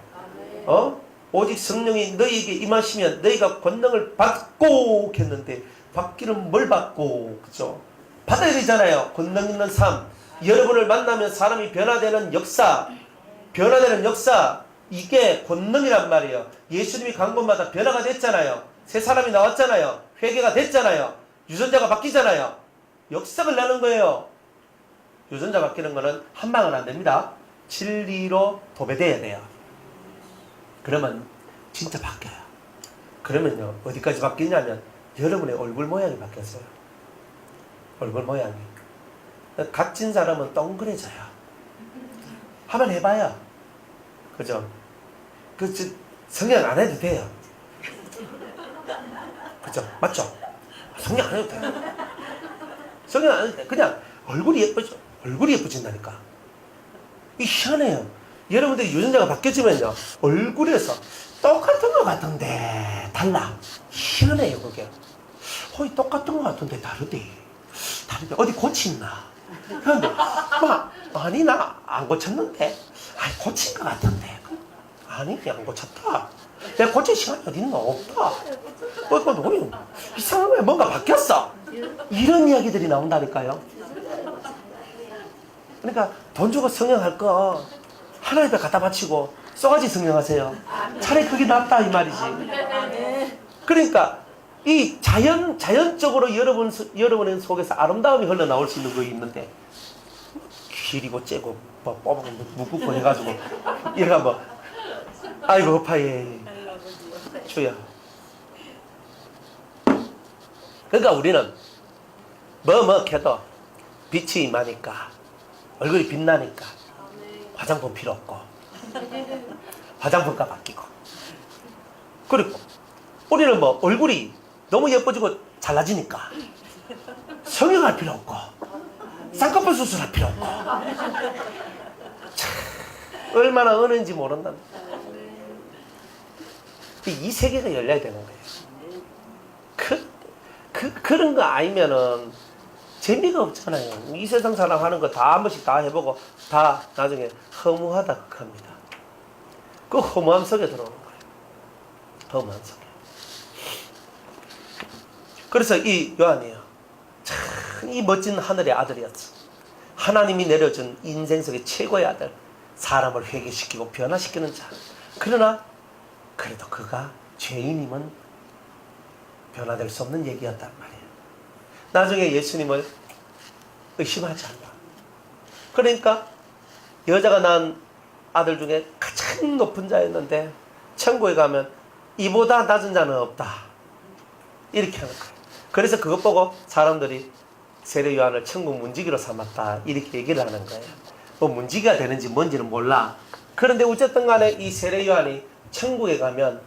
아멘. 오직 성령이 너희에게 임하시면 너희가 권능을 받고 했는데 받기는 뭘 받고, 그죠? 받아야 되잖아요. 권능 있는 삶. 여러분을 만나면 사람이 변화되는 역사, 이게 권능이란 말이에요. 예수님이 간 곳마다 변화가 됐잖아요. 새 사람이 나왔잖아요. 회개가 됐잖아요. 유전자가 바뀌잖아요. 역사를 내는 거예요. 유전자 바뀌는 거는 한 방은 안 됩니다. 진리로 도배돼야 돼요. 그러면 진짜 바뀌어요. 그러면요 어디까지 바뀌냐면 여러분의 얼굴 모양이 바뀌었어요. 얼굴 모양이. 갇힌 사람은 동그래져요. 한번 해봐요. 그죠? 성형 안 해도 돼요. 그죠? 맞죠? 성형 안 해도 돼요. 성형 안 해도 돼요. 그냥 얼굴이 예뻐져. 얼굴이 예뻐진다니까. 이 희한해요. 여러분들이 유전자가 바뀌어지면요 얼굴에서 똑같은 것 같은데 달라. 희한해요 그게. 똑같은 것 같은데 다르대. 어디 고친나? 그런데 아니 나 안 고쳤는데. 아니 고친 것 같은데. 아니 안 고쳤다. 내가 고칠 시간이 어딨나? 없다. 이상한 거야. 뭔가 바뀌었어. 이런 이야기들이 나온다니까요. 그러니까 돈 주고 성형할 거 하나님 앞에 갖다 바치고 쏘가지 성형하세요. 차라리 그게 낫다 이 말이지. 그러니까 이 자연적으로 여러분의 속에서 아름다움이 흘러나올 수 있는 거 있는데 길이고 째고 뭐 묶고 해가지고 얘가 뭐 아이고 허파예 주야. 그러니까 우리는 뭐 해도 빛이 임하니까 얼굴이 빛나니까 화장품 필요 없고 화장품값 아끼고, 그리고 우리는 뭐 얼굴이 너무 예뻐지고 잘나지니까 성형할 필요 없고 쌍꺼풀 수술할 필요 없고. 참 얼마나 은혜인지 모른다. 이 세계가 열려야 되는 거예요. 그런 거 아니면은 재미가 없잖아요. 이 세상 사람 하는 거 다 한 번씩 다 해보고 다 나중에 허무하다 합니다. 그 허무함 속에 들어오는 거예요. 허무함 속에. 그래서 이 요한이요, 참 이 멋진 하늘의 아들이었어. 하나님이 내려준 인생 속의 최고의 아들, 사람을 회개시키고 변화시키는 자. 그러나 그래도 그가 죄인임은 변화될 수 없는 얘기였단 말이에요. 나중에 예수님을 의심하지 않나. 그러니까 여자가 낳은 아들 중에 가장 높은 자였는데 천국에 가면 이보다 낮은 자는 없다, 이렇게 하는 거예요. 그래서 그것 보고 사람들이 세례 요한을 천국 문지기로 삼았다, 이렇게 얘기를 하는 거예요. 뭐 문지기가 되는지 뭔지는 몰라. 그런데 어쨌든 간에 이 세례 요한이 천국에 가면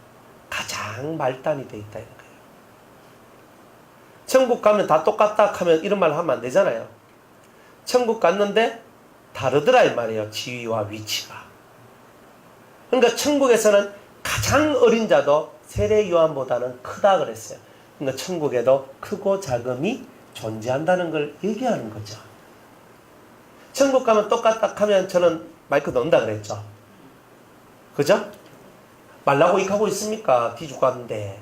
가장 말단이 돼 있다, 이런 거예요. 천국 가면 다 똑같다 하면 이런 말 하면 안 되잖아요. 천국 갔는데 다르더라 이 말이에요, 지위와 위치가. 그러니까 천국에서는 가장 어린 자도 세례 요한보다는 크다 그랬어요. 그러니까 천국에도 크고 작음이 존재한다는 걸 얘기하는 거죠. 천국 가면 똑같다 하면 저는 마이크 넣는다 그랬죠. 그죠? 말라고 이렇게 하고 있습니까? 뒤죽고 왔는데.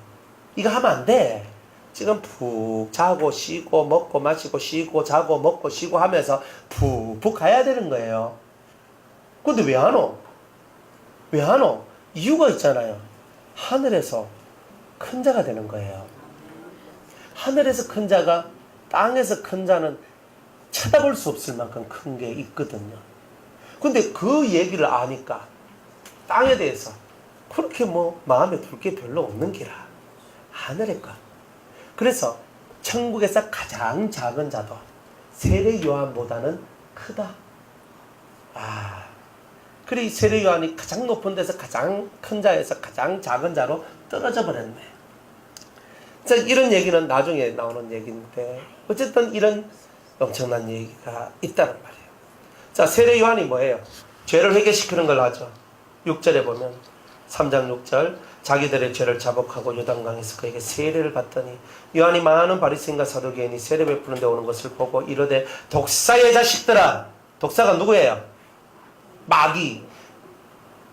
이거 하면 안 돼. 지금 푹 자고 쉬고 먹고 마시고 쉬고 자고 먹고 쉬고 하면서 푹푹 가야 되는 거예요. 근데 왜 안 오? 왜 안 오? 이유가 있잖아요. 하늘에서 큰 자가 되는 거예요. 하늘에서 큰 자가 땅에서 큰 자는 쳐다볼 수 없을 만큼 큰 게 있거든요. 근데 그 얘기를 아니까 땅에 대해서 그렇게 뭐 마음에 둘 게 별로 없는 기라. 하늘의 것. 그래서 천국에서 가장 작은 자도 세례 요한보다는 크다. 그래 세례 요한이 가장 높은 데서 가장 큰 자에서 가장 작은 자로 떨어져 버렸네. 자, 이런 얘기는 나중에 나오는 얘기인데 어쨌든 이런 엄청난 얘기가 있다는 말이에요. 자, 세례 요한이 뭐예요? 죄를 회개시키는 걸 하죠. 6절에 보면 3장 6절, 자기들의 죄를 자복하고 요단강에서 그에게 세례를 받더니 요한이 많은 바리새인과 사두개인이 세례 베푸는 데 오는 것을 보고 이르되 독사의 자식들아. 독사가 누구예요? 마귀.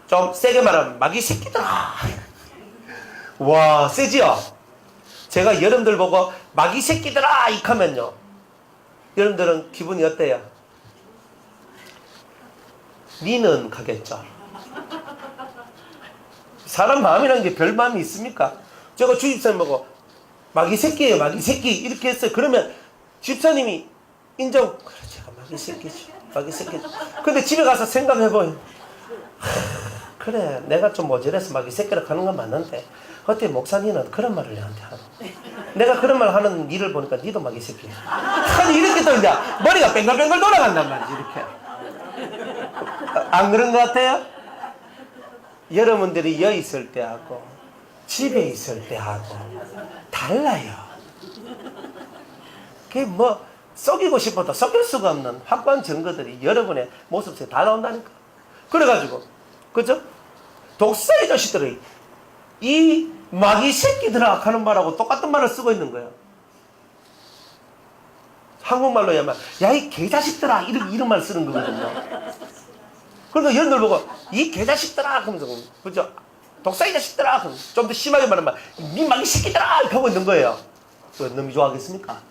좀 세게 말하면 마귀 새끼들아. 와, 세지요? 제가 여러분들 보고 마귀 새끼들아 이렇게 하면요, 여러분들은 기분이 어때요? 니는 가겠죠. 사람 마음이라는 게 별 마음이 있습니까? 제가 주집사님 보고 마귀 새끼예요, 마귀 새끼 이렇게 했어요. 그러면 집사님이 인정. 그래, 제가 마귀 새끼지, 마귀 새끼. 근데 집에 가서 생각해봐요. 그래, 내가 좀 모자라서 마귀 새끼라 하는 건 맞는데 어때 목사님은 그런 말을 내한테 하노? 내가 그런 말 하는 니를 보니까 니도 마귀 새끼야. 아니 이렇게 또 이제 머리가 뱅글뱅글 돌아간단 말이지, 이렇게. 안 그런 것 같아요? 여러분들이 여기 있을 때하고 집에 있을 때하고 달라요. 그게 뭐 속이고 싶어도 속일 수가 없는 확고한 증거들이 여러분의 모습 속에 다 나온다니까. 그래가지고 그죠? 독사의 자식들이 이 마귀 새끼들아 하는 말하고 똑같은 말을 쓰고 있는 거예요. 한국말로 하면 야 이 개자식들아 이런 말 쓰는 거거든요. 그러니까 여러분들 보고 이 개자식들아 하면서 그죠? 독사의 자식들아 좀 더 심하게 말하면 이 마귀 새끼들아 이렇게 하고 있는 거예요. 놈이 좋아하겠습니까?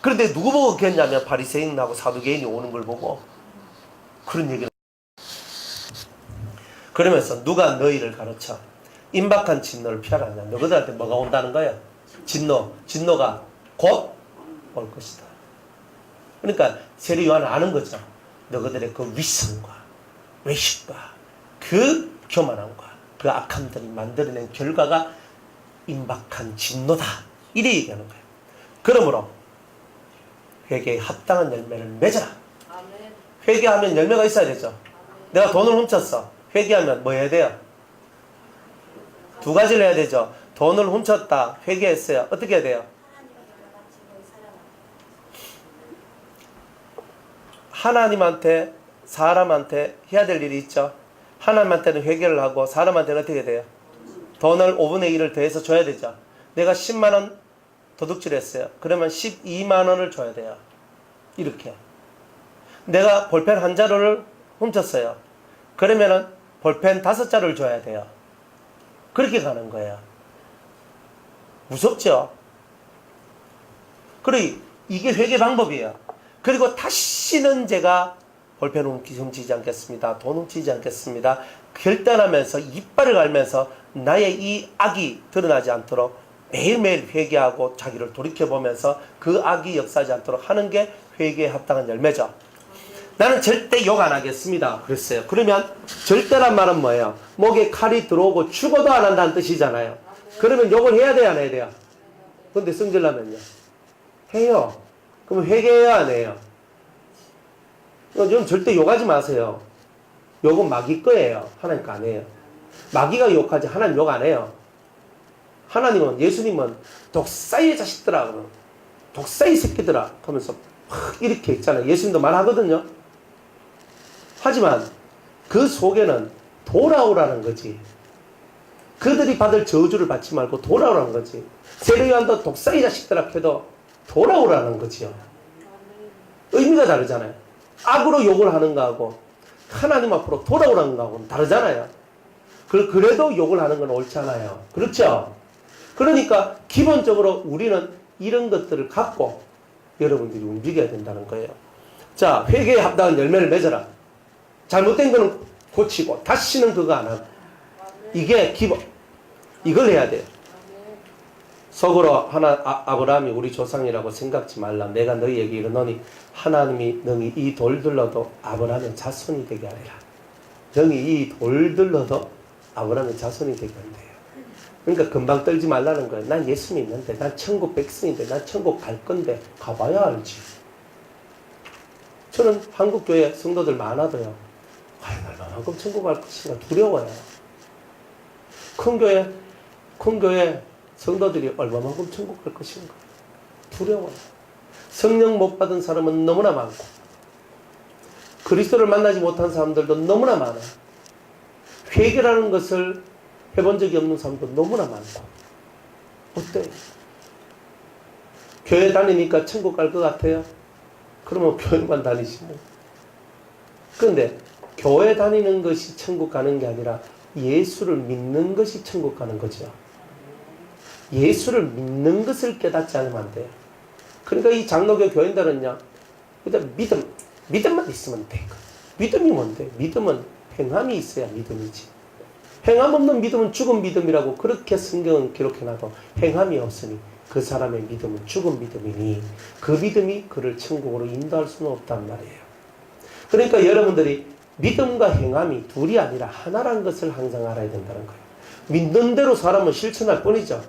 그런데 누구 보고 그랬냐면 바리새인하고 사두개인이 오는 걸 보고 그런 얘기를. 그러면서 누가 너희를 가르쳐 임박한 진노를 피하라냐. 너희들한테 뭐가 온다는 거야? 진노가 곧 올 것이다. 그러니까 세례 요한은 아는 거죠. 너희들의 그 위선과 외식과 그 교만함과 그 악함들이 만들어낸 결과가 임박한 진노다. 이래 얘기하는 거예요. 그러므로 회개에 합당한 열매를 맺어라. 회개하면 열매가 있어야 되죠. 내가 돈을 훔쳤어. 회개하면 뭐 해야 돼요? 두 가지를 해야 되죠. 돈을 훔쳤다. 회개했어요. 어떻게 해야 돼요? 하나님한테 사람한테 해야 될 일이 있죠. 하나님한테는 회개를 하고 사람한테는 어떻게 해야 돼요? 돈을 5분의 1을 더해서 줘야 되죠. 내가 10만 원 도둑질했어요. 그러면 12만 원을 줘야 돼요. 이렇게. 내가 볼펜 한 자루를 훔쳤어요. 그러면은 볼펜 5자루를 줘야 돼요. 그렇게 가는 거예요. 무섭죠? 그리고 이게 회개 방법이에요. 그리고 다시는 제가 볼펜 훔치지 않겠습니다. 돈 훔치지 않겠습니다. 결단하면서 이빨을 갈면서 나의 이 악이 드러나지 않도록 매일매일 회개하고 자기를 돌이켜보면서 그 악이 역사하지 않도록 하는 게 회개에 합당한 열매죠. 나는 절대 욕 안 하겠습니다. 그랬어요. 그러면 절대란 말은 뭐예요? 목에 칼이 들어오고 죽어도 안 한다는 뜻이잖아요. 그러면 욕을 해야 돼요, 안 해야 돼요? 근데 성질나면요? 해요. 그럼 회개해야 안 해요? 좀 절대 욕하지 마세요. 욕은 마귀 거예요. 하나님 거 아니에요. 마귀가 욕하지 하나님 욕 안 해요. 하나님은, 예수님은 독사의 자식들아, 독사의 새끼들아 하면서 막 이렇게 있잖아요. 예수님도 말하거든요. 하지만 그 속에는 돌아오라는 거지. 그들이 받을 저주를 받지 말고 돌아오라는 거지. 세례요한도 독사의 자식들아 해도 돌아오라는 거지요. 의미가 다르잖아요. 악으로 욕을 하는 거하고 하나님 앞으로 돌아오라는 거하고는 다르잖아요. 그래도 욕을 하는 건 옳지 않아요. 그렇죠? 그러니까 기본적으로 우리는 이런 것들을 갖고 여러분들이 움직여야 된다는 거예요. 자, 회개에 합당한 열매를 맺어라. 잘못된 거는 고치고 다시는 그거 안 하고. 이게 기본. 이걸 해야 돼요. 속으로 아브라함이 우리 조상이라고 생각지 말라. 내가 너희에게 이르노니 하나님이 너희 이 돌들로도 아브라함의 자손이 되게 하리라. 너희 이 돌들로도 아브라함의 자손이 되게 한대요. 그러니까 금방 떨지 말라는 거예요. 난 예수 믿는데, 난 천국 백성인데, 난 천국 갈 건데 가봐야 알지. 저는 한국교회 성도들 많아도요. 과연 얼마만큼 천국 갈 것인가 두려워요. 큰 교회 성도들이 얼마만큼 천국 갈 것인가 두려워요. 성령 못 받은 사람은 너무나 많고 그리스도를 만나지 못한 사람들도 너무나 많아요. 회개라는 것을 해본 적이 없는 사람도 너무나 많고. 어때요? 교회 다니니까 천국 갈 것 같아요? 그러면 교회만 다니시면. 그런데 교회 다니는 것이 천국 가는 게 아니라 예수를 믿는 것이 천국 가는 거죠. 예수를 믿는 것을 깨닫지 않으면 안 돼요. 그러니까 이 장로교 교인들은요, 일단 믿음만 있으면 돼. 믿음이 뭔데? 믿음은 행함이 있어야 믿음이지. 행함 없는 믿음은 죽은 믿음이라고 그렇게 성경은 기록해놔도 행함이 없으니 그 사람의 믿음은 죽은 믿음이니 그 믿음이 그를 천국으로 인도할 수는 없단 말이에요. 그러니까 여러분들이 믿음과 행함이 둘이 아니라 하나라는 것을 항상 알아야 된다는 거예요. 믿는 대로 사람은 실천할 뿐이죠.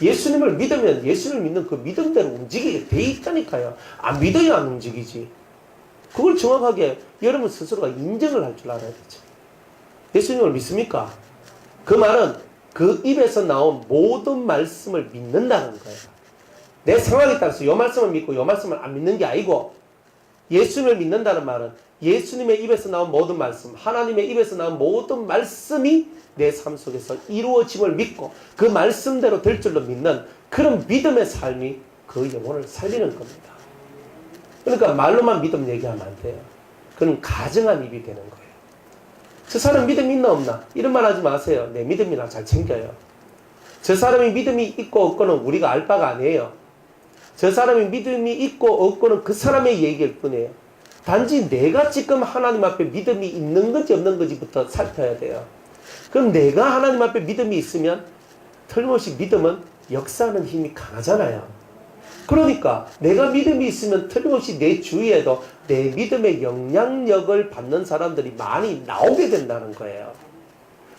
예수님을 믿으면 예수를 믿는 그 믿음대로 움직이게 돼 있다니까요. 안 믿어야 안 움직이지. 그걸 정확하게 여러분 스스로가 인정을 할 줄 알아야 되죠. 예수님을 믿습니까? 그 말은 그 입에서 나온 모든 말씀을 믿는다는 거예요. 내 상황에 따라서 이 말씀을 믿고 이 말씀을 안 믿는 게 아니고, 예수님을 믿는다는 말은 예수님의 입에서 나온 모든 말씀, 하나님의 입에서 나온 모든 말씀이 내 삶 속에서 이루어짐을 믿고 그 말씀대로 될 줄로 믿는 그런 믿음의 삶이 그 영혼을 살리는 겁니다. 그러니까 말로만 믿음 얘기하면 안 돼요. 그건 가정한 입이 되는 거예요. 저 사람 믿음이 있나 없나? 이런 말 하지 마세요. 내 믿음이나 잘 챙겨요. 저 사람이 믿음이 있고 없고는 우리가 알 바가 아니에요. 저 사람이 믿음이 있고 없고는 그 사람의 얘기일 뿐이에요. 단지 내가 지금 하나님 앞에 믿음이 있는 건지 없는 건지부터 살펴야 돼요. 그럼 내가 하나님 앞에 믿음이 있으면 틀림없이 믿음은 역사하는 힘이 강하잖아요. 그러니까 내가 믿음이 있으면 틀림없이 내 주위에도 내 믿음의 영향력을 받는 사람들이 많이 나오게 된다는 거예요.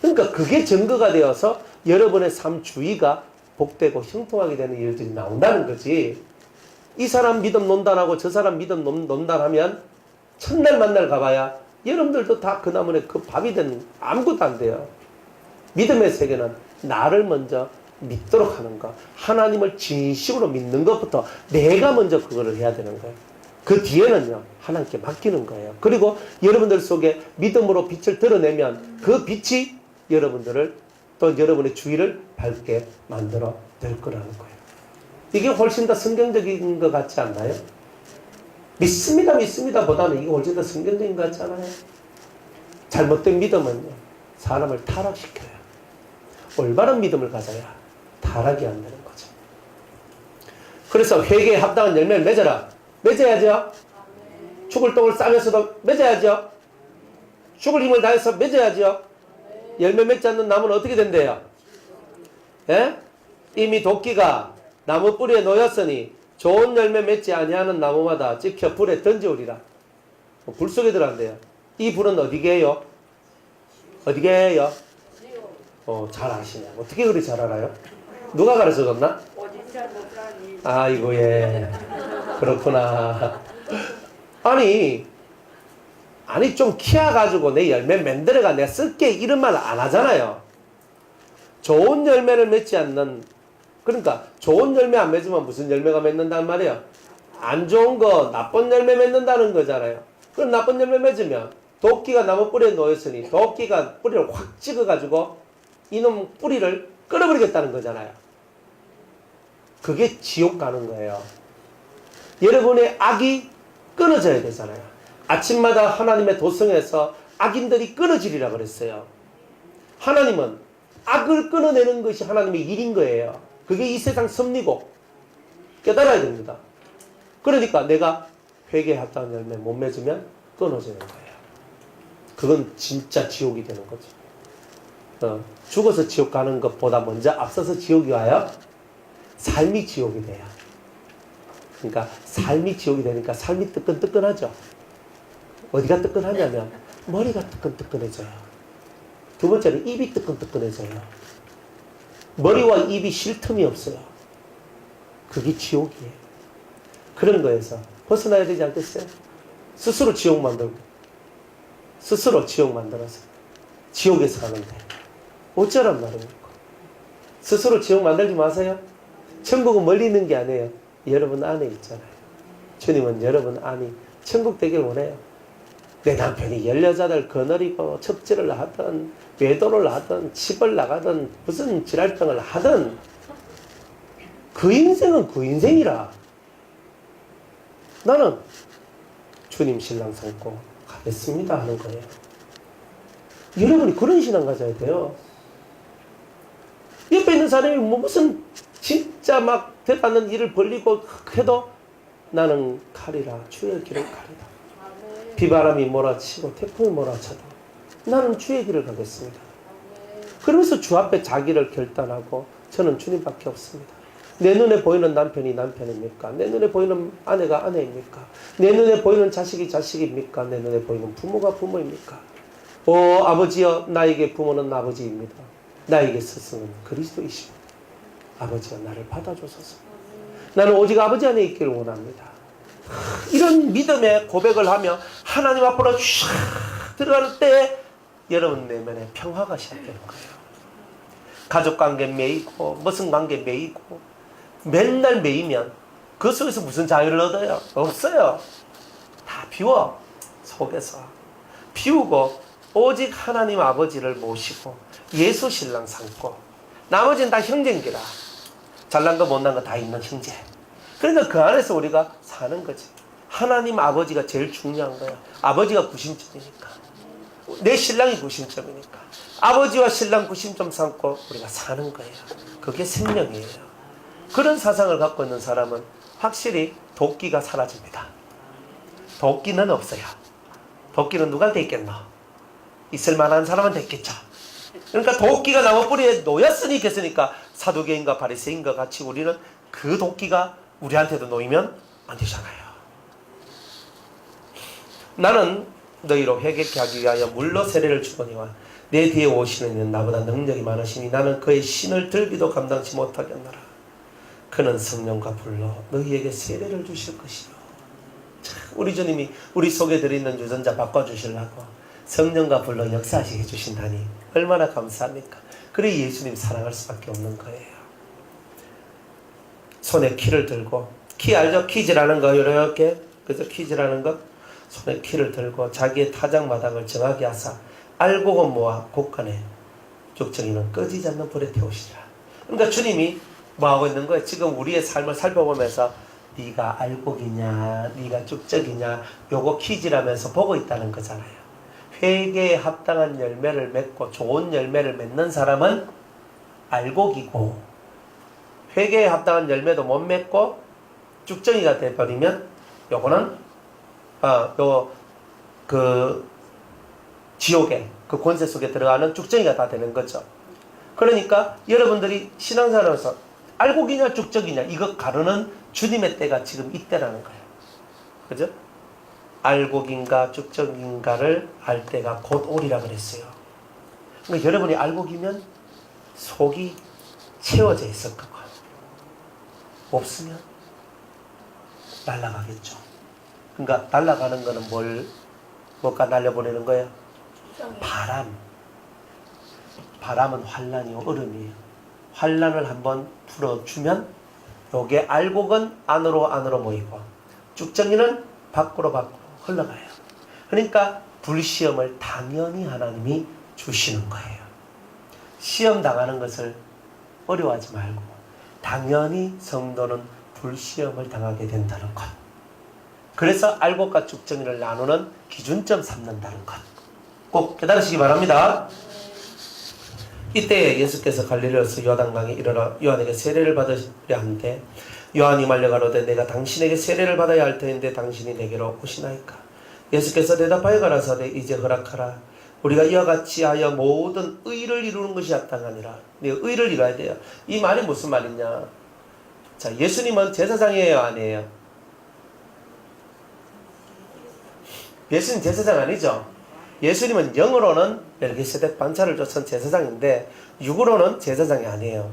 그러니까 그게 증거가 되어서 여러분의 삶 주위가 복되고 형통하게 되는 일들이 나온다는 거지. 이 사람 믿음 논단하고 저 사람 믿음 논단하면 첫날 만날 가봐야 여러분들도 다 그 나무에 그 밥이 되는 아무것도 안 돼요. 믿음의 세계는 나를 먼저 믿도록 하는 것, 하나님을 진심으로 믿는 것부터 내가 먼저 그거를 해야 되는 거예요. 그 뒤에는요, 하나님께 맡기는 거예요. 그리고 여러분들 속에 믿음으로 빛을 드러내면 그 빛이 여러분들을 또 여러분의 주위를 밝게 만들어 낼 거라는 거예요. 이게 훨씬 더 성경적인 것 같지 않나요? 믿습니다 보다는 이게 훨씬 더 성경적인 것 같지 않아요? 잘못된 믿음은요, 사람을 타락시켜요. 올바른 믿음을 가져야 타락이 안 되는 거죠. 그래서 회개에 합당한 열매를 맺어라. 맺어야죠. 죽을 똥을 싸면서도 맺어야죠. 죽을 힘을 다해서 맺어야죠. 열매 맺지 않는 나무는 어떻게 된대요? 예? 이미 도끼가 나무 뿌리에 놓였으니 좋은 열매 맺지 아니하는 나무마다 찍혀 불에 던져오리라. 불 속에 들어간대요. 이 불은 어디게요? 어디게요? 잘 아시네. 어떻게 그리 잘 알아요? 누가 가르쳐 줬나? 아이고, 예. 그렇구나. 아니 좀 키워가지고 내 열매 만들어가 내가 쓸게 이런 말 안 하잖아요. 좋은 열매를 맺지 않는, 그러니까 좋은 열매 안 맺으면 무슨 열매가 맺는단 말이에요? 안 좋은 거, 나쁜 열매 맺는다는 거잖아요. 그럼 나쁜 열매 맺으면 도끼가 나무 뿌리에 놓였으니 도끼가 뿌리를 확 찍어가지고 이놈 뿌리를 끊어버리겠다는 거잖아요. 그게 지옥 가는 거예요. 여러분의 악이 끊어져야 되잖아요. 아침마다 하나님의 도성에서 악인들이 끊어지리라 그랬어요. 하나님은 악을 끊어내는 것이 하나님의 일인 거예요. 그게 이 세상 섭리고 깨달아야 됩니다. 그러니까 내가 회개에 합당한 열매 못 맺으면 끊어지는 거예요. 그건 진짜 지옥이 되는 거죠. 죽어서 지옥 가는 것보다 먼저 앞서서 지옥이 와요. 삶이 지옥이 돼요. 그러니까 삶이 지옥이 되니까 삶이 뜨끈뜨끈하죠. 어디가 뜨끈하냐면 머리가 뜨끈뜨끈해져요. 두 번째는 입이 뜨끈뜨끈해져요. 머리와 입이 쉴 틈이 없어요. 그게 지옥이에요. 그런 거에서 벗어나야 되지 않겠어요? 스스로 지옥 만들고 스스로 지옥 만들어서 지옥에서 가는데 어쩌란 말입니까? 스스로 지옥 만들지 마세요. 천국은 멀리 있는 게 아니에요. 여러분 안에 있잖아요. 주님은 여러분 안이 천국 되길 원해요. 내 남편이 10여자들 거느리고 첩질을 하든 외도를 하든 집을 나가든 무슨 지랄병을 하든 그 인생은 그 인생이라. 나는 주님 신랑 삼고 가겠습니다 하는 거예요. 여러분이 그런 신앙 가져야 돼요. 옆에 있는 사람이 무슨 진짜 막 대단한 일을 벌리고 해도 나는 칼이라 주의 길은 칼이다. 비바람이 몰아치고 태풍이 몰아쳐도 나는 주의 길을 가겠습니다. 그러면서 주 앞에 자기를 결단하고 저는 주님밖에 없습니다. 내 눈에 보이는 남편이 남편입니까? 내 눈에 보이는 아내가 아내입니까? 내 눈에 보이는 자식이 자식입니까? 내 눈에 보이는 부모가 부모입니까? 아버지여, 나에게 부모는 아버지입니다. 나에게 스승은 그리스도이시오. 아버지여, 나를 받아주소서. 나는 오직 아버지 안에 있기를 원합니다. 이런 믿음의 고백을 하며 하나님 앞으로 쫙 들어갈 때 여러분 내면에 평화가 시작되는 거예요. 가족관계 매이고 무슨 관계 매이고 맨날 매이면 그 속에서 무슨 자유를 얻어요? 없어요. 다 비워. 속에서 비우고 오직 하나님 아버지를 모시고 예수 신랑 삼고 나머지는 다 형제인기라. 잘난 거 못난 거 다 있는 형제. 그러니까 그 안에서 우리가 사는 거지. 하나님 아버지가 제일 중요한 거예요. 아버지가 구심점이니까. 내 신랑이 구심점이니까. 아버지와 신랑 구심점 삼고 우리가 사는 거예요. 그게 생명이에요. 그런 사상을 갖고 있는 사람은 확실히 도끼가 사라집니다. 도끼는 없어요. 도끼는 누구한테 있겠노? 있을 만한 사람한테 있겠죠. 그러니까 도끼가 나무 뿌리에 놓였으니 있겠으니까 사두개인과 바리새인과 같이 우리는 그 도끼가 우리한테도 놓이면 안 되잖아요. 나는 너희로 회개케 하기 위하여 물로 세례를 주거니와 내 뒤에 오시는 이는 나보다 능력이 많으시니 나는 그의 신을 들기도 감당치 못하겠노라. 그는 성령과 불로 너희에게 세례를 주실 것이요. 우리 주님이 우리 속에 들어있는 유전자 바꿔주시려고 성령과 불로 역사하시게 해주신다니 얼마나 감사합니까? 그래 예수님 사랑할 수밖에 없는 거예요. 손에 키를 들고, 키 알죠? 키즈라는 거 이렇게, 그래서 키즈라는 거 손에 키를 들고 자기의 타작마당을 정하게 하사 알곡은 모아 곳간에 쭉정이는 꺼지지 않는 불에 태우시리라. 그러니까 주님이 뭐 하고 있는 거예요? 지금 우리의 삶을 살펴보면서 네가 알곡이냐 네가 쭉정이냐 요거 퀴즈라면서 보고 있다는 거잖아요. 회개에 합당한 열매를 맺고 좋은 열매를 맺는 사람은 알곡이고, 회개에 합당한 열매도 못 맺고 쭉정이가 돼버리면 요거는 지옥의 그 권세 속에 들어가는 쭉정이가 다 되는 거죠. 그러니까 여러분들이 신앙생활하면서 알곡이냐 쭉정이냐 이거 가르는 주님의 때가 지금 이때라는 거예요. 그죠? 알곡인가 쭉정인가를 알 때가 곧 오리라 그랬어요. 그러니까 여러분이 알곡이면 속이 채워져 있을 거고, 없으면 날아가겠죠. 그러니까 날아가는 거는 뭘까 날려보내는 거예요? 바람은 환란이요 얼음이에요. 환란을 한번 풀어주면 요게 알곡은 안으로 모이고 쭉정이는 밖으로 흘러가요. 그러니까 불시험을 당연히 하나님이 주시는 거예요. 시험 당하는 것을 어려워하지 말고 당연히 성도는 불시험을 당하게 된다는 것. 그래서 알곡과 쭉정이를 나누는 기준점 삼는다는 것. 꼭 깨달으시기 바랍니다. 이때 예수께서 갈릴리에서 요단강에 이르러 요한에게 세례를 받으려 하는데 요한이 말려가로되 내가 당신에게 세례를 받아야 할 터인데 당신이 내게로 오시나이까. 예수께서 대답하여 가라사대 이제 허락하라. 우리가 이와 같이 하여 모든 의를 이루는 것이 합당하니라. 의를 이뤄야 돼요. 이 말이 무슨 말이냐. 자, 예수님은 제사장이에요 아니에요? 예수님 제사장 아니죠? 예수님은 영으로는 멜기세덱 반차를 쫓은 제사장인데 육으로는 제사장이 아니에요.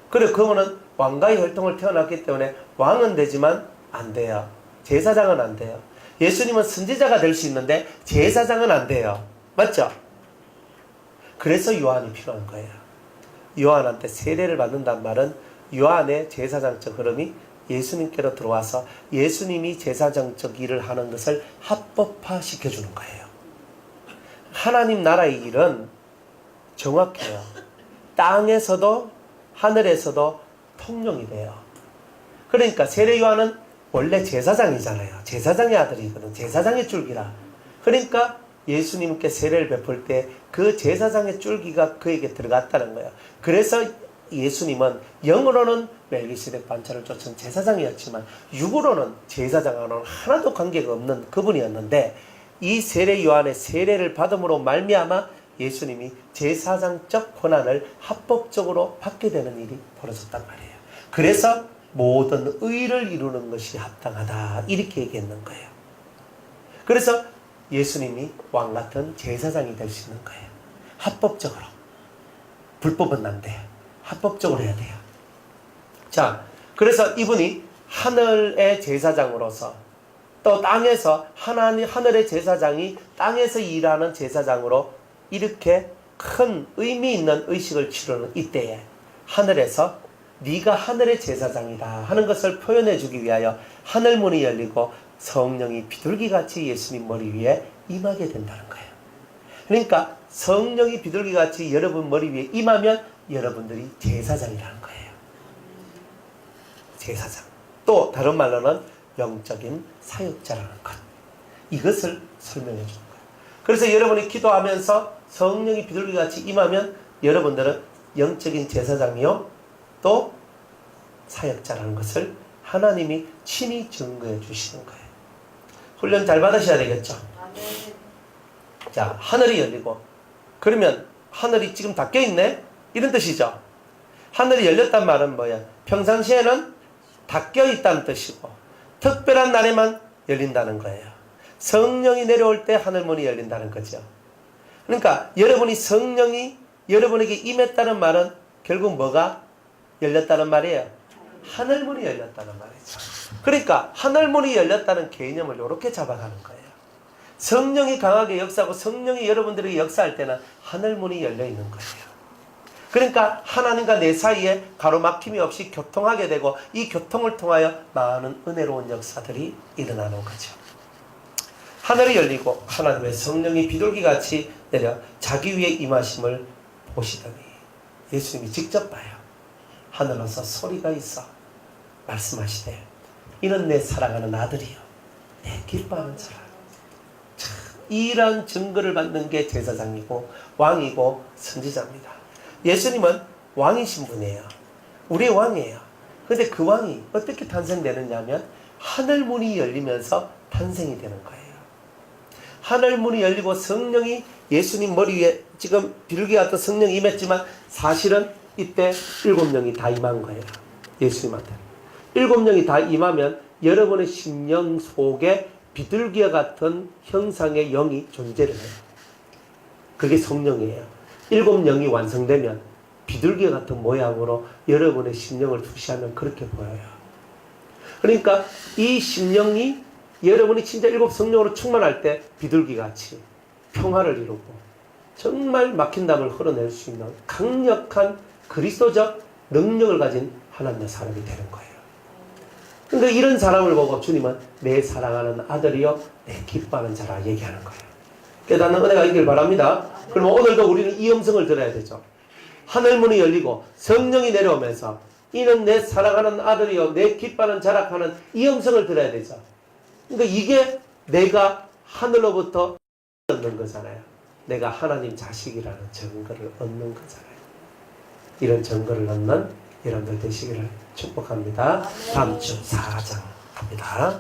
그리고 그분은 왕가의 혈통을 태어났기 때문에 왕은 되지만 안 돼요. 제사장은 안 돼요. 예수님은 선지자가 될 수 있는데 제사장은 안 돼요. 맞죠? 그래서 요한이 필요한 거예요. 요한한테 세례를 받는단 말은 요한의 제사장적 흐름이 예수님께로 들어와서 예수님이 제사장적 일을 하는 것을 합법화 시켜주는 거예요. 하나님 나라의 일은 정확해요. 땅에서도 하늘에서도 통용이 돼요. 그러니까 세례 요한은 원래 제사장이잖아요. 제사장의 아들이거든. 제사장의 줄기라. 그러니까 예수님께 세례를 베풀 때 그 제사장의 줄기가 그에게 들어갔다는 거예요. 그래서 예수님은 영으로는 멜기세덱 반차를 쫓은 제사장이었지만 육으로는 제사장과는 하나도 관계가 없는 그분이었는데 이 세례 요한의 세례를 받음으로 말미암아 예수님이 제사장적 권한을 합법적으로 받게 되는 일이 벌어졌단 말이에요. 그래서 모든 의를 이루는 것이 합당하다 이렇게 얘기했는 거예요. 그래서 예수님이 왕같은 제사장이 될 수 있는 거예요. 합법적으로. 불법은 안 돼요. 합법적으로 해야 돼요. 자, 그래서 이분이 하늘의 제사장으로서 또 땅에서 하늘의 제사장이 땅에서 일하는 제사장으로 이렇게 큰 의미 있는 의식을 치르는 이때에 하늘에서 네가 하늘의 제사장이다 하는 것을 표현해 주기 위하여 하늘문이 열리고 성령이 비둘기같이 예수님 머리 위에 임하게 된다는 거예요. 그러니까 성령이 비둘기같이 여러분 머리 위에 임하면 여러분들이 제사장이라는 거예요. 제사장. 또 다른 말로는 영적인 사역자라는 것. 이것을 설명해 주는 거예요. 그래서 여러분이 기도하면서 성령이 비둘기같이 임하면 여러분들은 영적인 제사장이요 또 사역자라는 것을 하나님이 친히 증거해 주시는 거예요. 훈련 잘 받으셔야 되겠죠. 자, 하늘이 열리고 그러면 하늘이 지금 닫혀 있네? 이런 뜻이죠. 하늘이 열렸단 말은 뭐야? 평상시에는 닫혀 있다는 뜻이고 특별한 날에만 열린다는 거예요. 성령이 내려올 때 하늘문이 열린다는 거죠. 그러니까 여러분이 성령이 여러분에게 임했다는 말은 결국 뭐가 열렸다는 말이에요? 하늘문이 열렸다는 말이죠. 그러니까 하늘문이 열렸다는 개념을 이렇게 잡아가는 거예요. 성령이 강하게 역사하고 성령이 여러분들에게 역사할 때는 하늘문이 열려 있는 거예요. 그러니까 하나님과 내 사이에 가로막힘이 없이 교통하게 되고 이 교통을 통하여 많은 은혜로운 역사들이 일어나는 거죠. 하늘이 열리고 하나님의 성령이 비둘기같이 내려 자기 위에 임하심을 보시더니 예수님이 직접 봐요. 하늘에서 소리가 있어 말씀하시되 이는 내 사랑하는 아들이요 내 기뻐하는 자라. 참, 이러한 증거를 받는 게 제사장이고 왕이고 선지자입니다. 예수님은 왕이신 분이에요. 우리의 왕이에요. 그런데 그 왕이 어떻게 탄생되느냐 하면 하늘 문이 열리면서 탄생이 되는 거예요. 하늘 문이 열리고 성령이 예수님 머리 위에 지금 비둘기 같은 성령이 임했지만 사실은 이때 7명이 다 임한 거예요. 예수님한테 7명이 다 임하면 여러분의 심령 속에 비둘기와 같은 형상의 영이 존재를 해요. 그게 성령이에요. 7영이 완성되면 비둘기 같은 모양으로 여러분의 심령을 투시하면 그렇게 보여요. 그러니까 이 심령이 여러분이 진짜 7성령으로 충만할 때 비둘기같이 평화를 이루고 정말 막힌 담을 흘러낼 수 있는 강력한 그리스도적 능력을 가진 하나님의 사람이 되는 거예요. 그러니까 이런 사람을 보고 주님은 내 사랑하는 아들이요 내 기뻐하는 자라 얘기하는 거예요. 깨닫는 은혜가 있길 바랍니다. 그러면 오늘도 우리는 이 음성을 들어야 되죠. 하늘문이 열리고 성령이 내려오면서 이는 내 사랑하는 아들이요 내 기뻐하는 자락하는 이 음성을 들어야 되죠. 그러니까 이게 내가 하늘로부터 얻는 거잖아요. 내가 하나님 자식이라는 증거를 얻는 거잖아요. 이런 증거를 얻는 여러분들 되시기를 축복합니다. 다음 주 4장 갑니다.